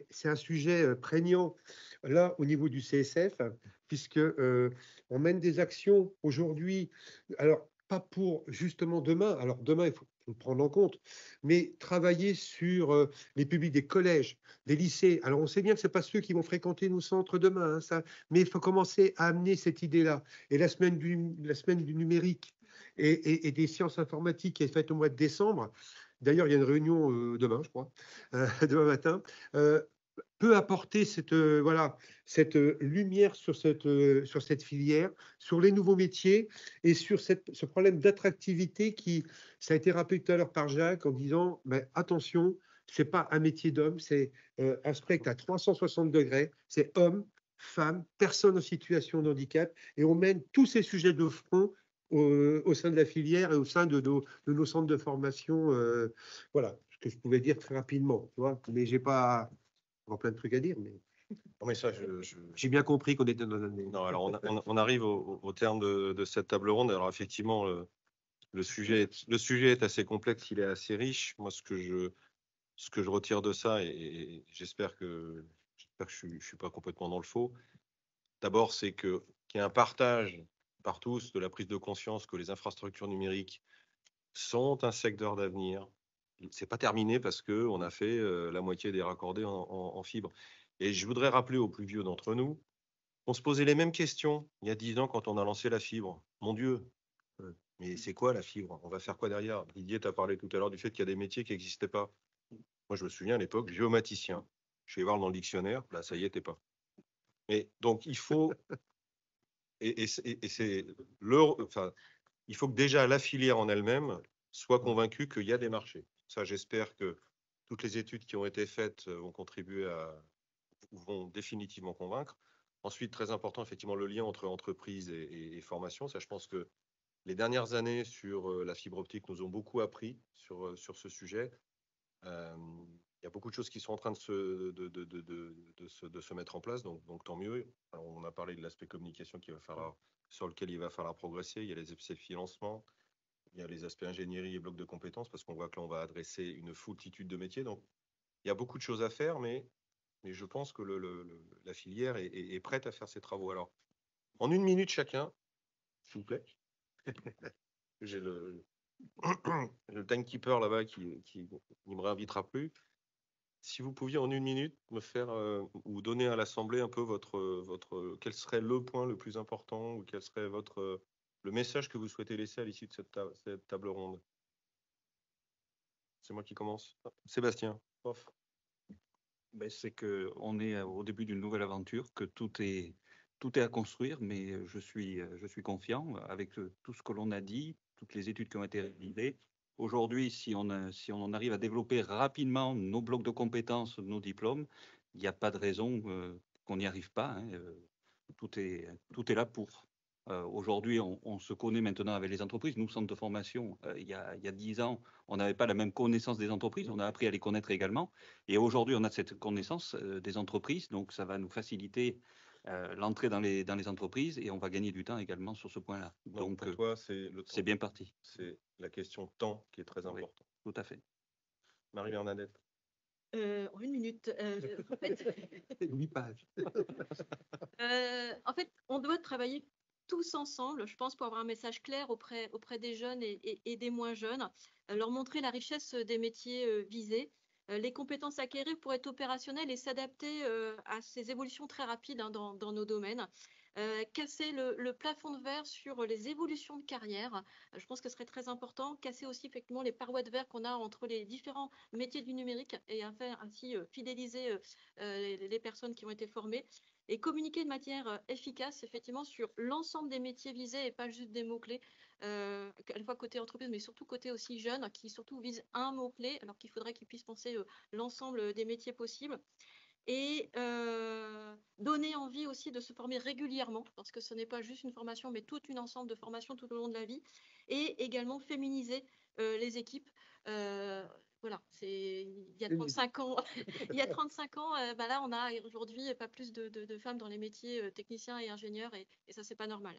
G: c'est un sujet prégnant là au niveau du CSF, puisque on mène des actions aujourd'hui. Alors, pas pour justement demain. Alors demain, il faut le prendre en compte, mais travailler sur les publics des collèges, des lycées. Alors on sait bien que ce n'est pas ceux qui vont fréquenter nos centres demain, mais il faut commencer à amener cette idée-là. Et la semaine du numérique et des sciences informatiques qui est faite au mois de décembre, d'ailleurs, il y a une réunion demain, je crois, demain matin, peut apporter cette, cette lumière sur cette filière, sur les nouveaux métiers et sur ce problème d'attractivité ça a été rappelé tout à l'heure par Jacques en disant, attention, c'est pas un métier d'homme, c'est un spectre à 360 degrés, c'est homme, femme, personne en situation de handicap, et on mène tous ces sujets de front au sein de la filière et au sein de nos centres de formation. Voilà ce que je pouvais dire très rapidement, tu vois, mais j'ai pas plein de trucs à dire, mais
B: Non, mais ça,
G: j'ai bien compris qu'on était dans un...
B: Non, alors on arrive au terme de cette table ronde. Alors effectivement, le sujet est assez complexe, il est assez riche. Moi, ce que je retire de ça, et j'espère que je suis pas complètement dans le faux, d'abord, c'est qu'il y a un partage par tous de la prise de conscience que les infrastructures numériques sont un secteur d'avenir. C'est pas terminé parce qu'on a fait la moitié des raccordés en fibre. Et je voudrais rappeler aux plus vieux d'entre nous, on se posait les mêmes questions il y a 10 ans quand on a lancé la fibre. Mon Dieu, mais c'est quoi la fibre? On va faire quoi derrière? Didier t'a parlé tout à l'heure du fait qu'il y a des métiers qui n'existaient pas. Moi, je me souviens à l'époque, géomaticien. Je vais voir dans le dictionnaire, là, ça y était pas. Mais donc, il faut... Enfin, il faut que déjà la filière en elle-même soit convaincue qu'il y a des marchés. Ça, j'espère que toutes les études qui ont été faites vont définitivement convaincre. Ensuite, très important, effectivement, le lien entre entreprise et formation. Ça, je pense que les dernières années sur la fibre optique nous ont beaucoup appris sur ce sujet. Il y a beaucoup de choses qui sont en train de se mettre en place, donc tant mieux. Alors, on a parlé de l'aspect communication sur lequel il va falloir progresser. Il y a les aspects financement, il y a les aspects ingénierie et blocs de compétences, parce qu'on voit que là, on va adresser une foultitude de métiers. Donc, il y a beaucoup de choses à faire, mais je pense que la filière est prête à faire ses travaux. Alors, en 1 minute chacun, s'il vous plaît. J'ai le timekeeper là-bas qui ne me réinvitera plus. Si vous pouviez en 1 minute me faire ou donner à l'Assemblée un peu quel serait le point le plus important ou quel serait le message que vous souhaitez laisser à l'issue de cette table ronde. C'est moi qui commence. Sébastien. Off.
C: C'est qu'on est au début d'une nouvelle aventure, que tout est à construire, mais je suis confiant avec tout ce que l'on a dit, toutes les études qui ont été réalisées. Aujourd'hui, si on arrive à développer rapidement nos blocs de compétences, nos diplômes, il n'y a pas de raison qu'on n'y arrive pas, hein. Tout est là pour. Aujourd'hui, on se connaît maintenant avec les entreprises. Nous, centre de formation, il y a 10 ans, on n'avait pas la même connaissance des entreprises. On a appris à les connaître également. Et aujourd'hui, on a cette connaissance des entreprises. Donc, ça va nous faciliter l'entrée dans les entreprises et on va gagner du temps également sur ce point-là.
B: Donc, pour toi, c'est
C: bien parti.
B: C'est la question temps qui est très importante.
C: Oui, tout à fait.
B: Marie-Bernadette.
H: En 1 minute. En fait,
G: 8 pages.
H: en fait, on doit travailler tous ensemble, je pense, pour avoir un message clair auprès des jeunes et des moins jeunes, leur montrer la richesse des métiers visés, les compétences acquises pour être opérationnels et s'adapter à ces évolutions très rapides dans nos domaines. Casser le plafond de verre sur les évolutions de carrière, je pense que ce serait très important. Casser aussi effectivement les parois de verre qu'on a entre les différents métiers du numérique et ainsi fidéliser les personnes qui ont été formées. Et communiquer de manière efficace, effectivement, sur l'ensemble des métiers visés et pas juste des mots-clés, à la fois côté entreprise, mais surtout côté aussi jeune, qui surtout vise un mot-clé, alors qu'il faudrait qu'ils puissent penser l'ensemble des métiers possibles. Et donner envie aussi de se former régulièrement, parce que ce n'est pas juste une formation, mais tout un ensemble de formations tout au long de la vie. Et également féminiser les équipes. Voilà, il y a 35 ans, là, on a aujourd'hui pas plus de femmes dans les métiers techniciens et ingénieurs, et ça, c'est pas normal.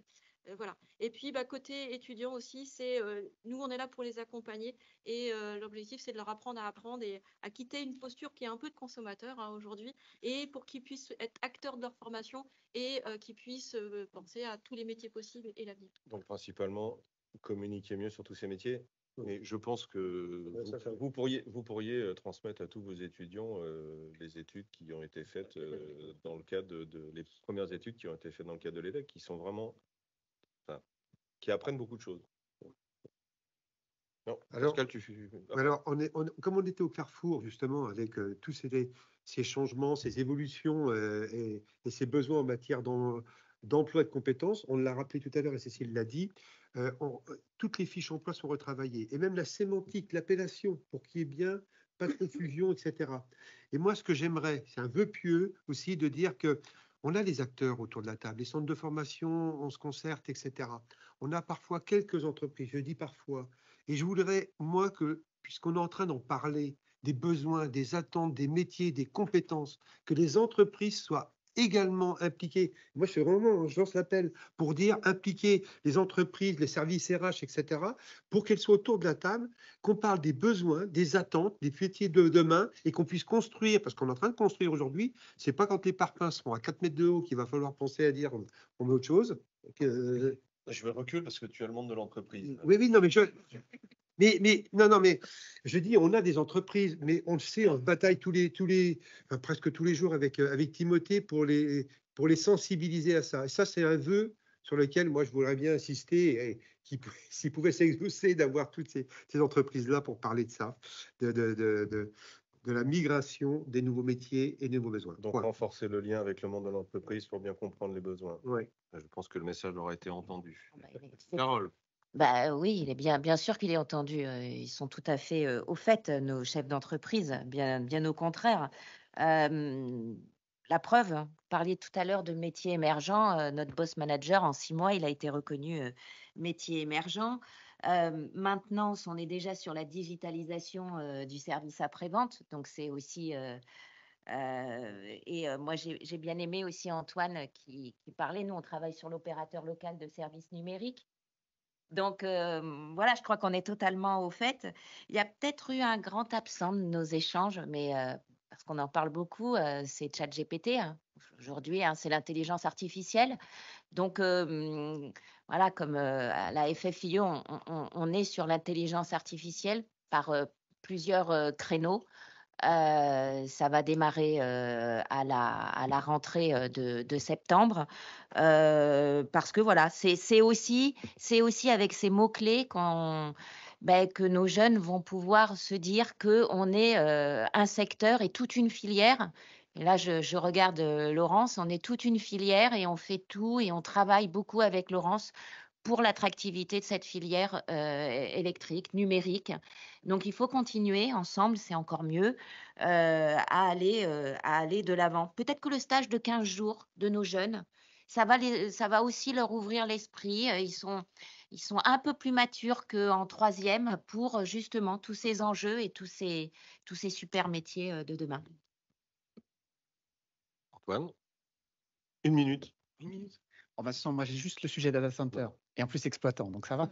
H: Voilà. Et puis, côté étudiants aussi, nous, on est là pour les accompagner, et l'objectif, c'est de leur apprendre à apprendre et à quitter une posture qui est un peu de consommateur aujourd'hui, et pour qu'ils puissent être acteurs de leur formation et qu'ils puissent penser à tous les métiers possibles et l'avenir.
B: Donc, principalement, communiquer mieux sur tous ces métiers. Mais je pense que vous pourriez transmettre à tous vos étudiants les études qui ont été faites dans le cadre les premières études qui ont été faites dans le cadre de l'EDEC, qui sont vraiment, qui apprennent beaucoup de choses. Non,
G: Alors,
B: Pascal,
G: alors comme on était au carrefour, justement, avec tous ces changements, ces évolutions et ces besoins en matière d'emploi et de compétences, on l'a rappelé tout à l'heure et Cécile l'a dit, toutes les fiches emploi sont retravaillées, et même la sémantique, l'appellation, pour qu'il y ait bien pas de confusion, etc. Et moi, ce que j'aimerais, c'est un vœu pieux aussi de dire que on a les acteurs autour de la table, les centres de formation, on se concerte, etc. On a parfois quelques entreprises, je dis parfois, et je voudrais, moi, que, puisqu'on est en train d'en parler, des besoins, des attentes, des métiers, des compétences, que les entreprises soient également impliquées. Moi, je lance l'appel pour dire impliquer les entreprises, les services RH, etc., pour qu'elles soient autour de la table, qu'on parle des besoins, des attentes, des métiers de demain, et qu'on puisse construire, parce qu'on est en train de construire aujourd'hui, c'est pas quand les parpaings seront à 4 mètres de haut qu'il va falloir penser à dire on met autre chose.
B: Je vais reculer parce que tu as le monde de l'entreprise.
G: Oui, non, mais je dis, on a des entreprises, mais on le sait, on se bataille presque tous les jours avec Timothée pour les sensibiliser à ça. Et ça, c'est un vœu sur lequel moi je voudrais bien insister, et s'il pouvait s'exaucer d'avoir toutes ces entreprises-là pour parler de ça, de la migration des nouveaux métiers et des nouveaux besoins.
B: Donc, renforcer le lien avec le monde de l'entreprise pour bien comprendre les besoins.
G: Ouais.
B: Je pense que le message aura été entendu.
E: C'est-
B: Carole,
E: Bah oui, il est bien sûr qu'il est entendu. Ils sont tout à fait au fait, nos chefs d'entreprise, bien au contraire. La preuve, hein, vous parliez tout à l'heure de métiers émergents. Notre boss manager, en 6 mois, il a été reconnu métier émergent. Maintenant, on est déjà sur la digitalisation du service après-vente. Donc, c'est aussi. Moi, j'ai bien aimé aussi Antoine qui parlait. Nous, on travaille sur l'opérateur local de services numériques. Donc, voilà, je crois qu'on est totalement au fait. Il y a peut-être eu un grand absent de nos échanges, mais parce qu'on en parle beaucoup, c'est ChatGPT, hein. Aujourd'hui, hein, c'est l'intelligence artificielle. Donc, voilà, comme à la FFIE, on est sur l'intelligence artificielle par plusieurs créneaux. Ça va démarrer à la rentrée de septembre, parce que voilà, c'est aussi avec ces mots-clés que nos jeunes vont pouvoir se dire qu'on est un secteur et toute une filière. Et là, je regarde Laurence, on est toute une filière et on fait tout et on travaille beaucoup avec Laurence pour l'attractivité de cette filière électrique, numérique. Donc, il faut continuer ensemble, c'est encore mieux, à aller de l'avant. Peut-être que le stage de 15 jours de nos jeunes, ça va aussi leur ouvrir l'esprit. Ils sont un peu plus matures qu'en troisième pour justement tous ces enjeux et tous ces super métiers de demain.
B: Antoine, 1 minute.
F: 1 minute. Oh, bah, de toute façon, moi, j'ai juste le sujet data center et en plus exploitant, donc ça va.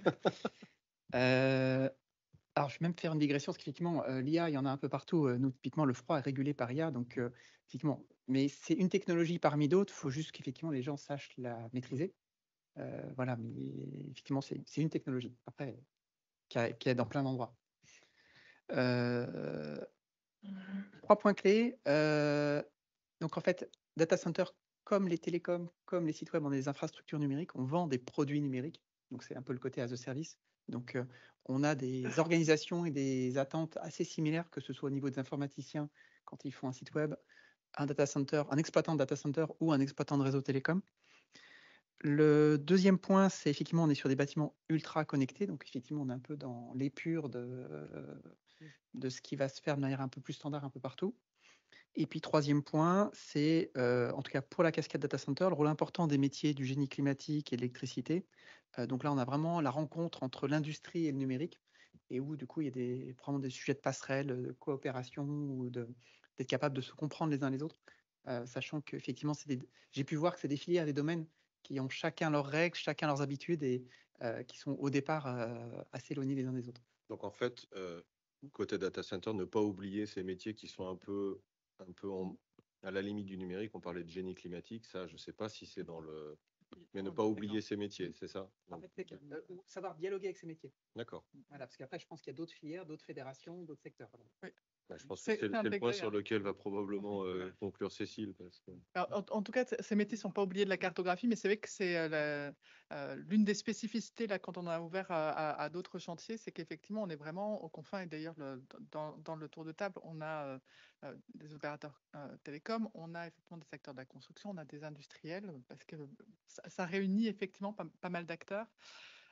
F: Alors, je vais même faire une digression parce qu'effectivement, l'IA, il y en a un peu partout. Nous, typiquement, le froid est régulé par IA, donc effectivement, mais c'est une technologie parmi d'autres. Il faut juste qu'effectivement les gens sachent la maîtriser. Voilà, mais effectivement, c'est une technologie. Après, qui est dans plein d'endroits. 3 points clés. Donc en fait, data center, comme les télécoms, comme les sites web, on a des infrastructures numériques, on vend des produits numériques. Donc c'est un peu le côté as a service. Donc on a des organisations et des attentes assez similaires, que ce soit au niveau des informaticiens quand ils font un site web, un data center, un exploitant de data center ou un exploitant de réseau télécom. Le deuxième point, c'est effectivement, on est sur des bâtiments ultra connectés. Donc effectivement, on est un peu dans l'épure de ce qui va se faire de manière un peu plus standard un peu partout. Et puis, troisième point, c'est, en tout cas pour la cascade data center, le rôle important des métiers du génie climatique et de l'électricité. Donc là, on a vraiment la rencontre entre l'industrie et le numérique, et où du coup, il y a vraiment des sujets de passerelle, de coopération, ou d'être capable de se comprendre les uns les autres, sachant qu'effectivement, j'ai pu voir que c'est des filières, des domaines qui ont chacun leurs règles, chacun leurs habitudes, et qui sont au départ assez éloignés les uns des autres.
B: Donc, en fait, côté data center, ne pas oublier ces métiers qui sont un peu à la limite du numérique. On parlait de génie climatique, ça, je ne sais pas si c'est dans le... Mais ne pas oublier ces métiers, c'est ça?
F: En fait, savoir dialoguer avec ces métiers.
B: D'accord.
F: Voilà, parce qu'après, je pense qu'il y a d'autres filières, d'autres fédérations, d'autres secteurs.
D: Oui.
B: Je pense que
D: C'est
B: c'est le point
D: intégré,
B: sur
D: hein.
B: lequel va probablement conclure Cécile. Parce que...
D: Alors, en tout cas, ces métiers ne sont pas oubliés de la cartographie, mais c'est vrai que c'est l'une des spécificités là, quand on a ouvert à d'autres chantiers, c'est qu'effectivement, on est vraiment aux confins. Et d'ailleurs, dans le tour de table, on a des opérateurs télécoms, on a effectivement des acteurs de la construction, on a des industriels, parce que ça réunit effectivement pas mal d'acteurs.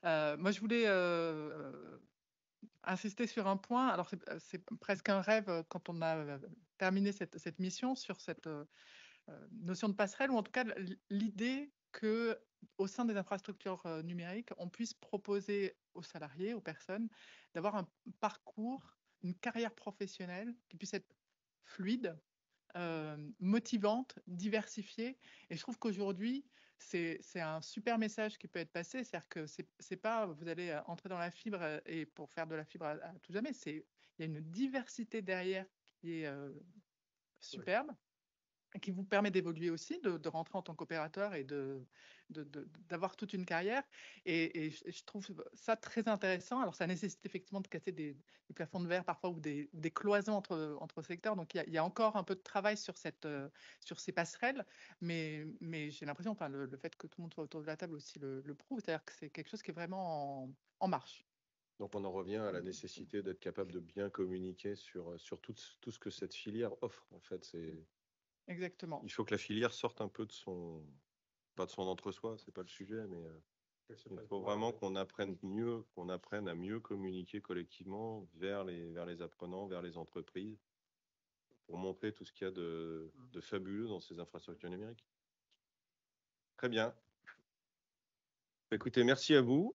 D: Moi, je voulais insister sur un point. Alors, c'est presque un rêve quand on a terminé cette mission sur cette notion de passerelle, ou en tout cas l'idée que au sein des infrastructures numériques, on puisse proposer aux salariés, aux personnes, d'avoir un parcours, une carrière professionnelle qui puisse être fluide, motivante, diversifiée. Et je trouve qu'aujourd'hui, c'est un super message qui peut être passé. C'est-à-dire que c'est pas vous allez entrer dans la fibre et pour faire de la fibre à tout jamais. Il y a une diversité derrière qui est superbe, qui vous permet d'évoluer aussi, de rentrer en tant qu'opérateur et d'avoir toute une carrière. Et je trouve ça très intéressant. Alors, ça nécessite effectivement de casser des plafonds de verre parfois ou des cloisons entre secteurs. Donc, il y a encore un peu de travail sur ces passerelles. Mais j'ai l'impression, enfin, le fait que tout le monde soit autour de la table aussi le prouve. C'est-à-dire que c'est quelque chose qui est vraiment en marche.
B: Donc, on en revient à la nécessité d'être capable de bien communiquer sur tout ce que cette filière offre. En fait,
D: Exactement.
B: il faut que la filière sorte un peu pas de son entre-soi, c'est pas le sujet, mais il faut vraiment qu'on apprenne à mieux communiquer collectivement vers les apprenants, vers les entreprises, pour montrer tout ce qu'il y a de fabuleux dans ces infrastructures numériques. Très bien. Écoutez, merci à vous.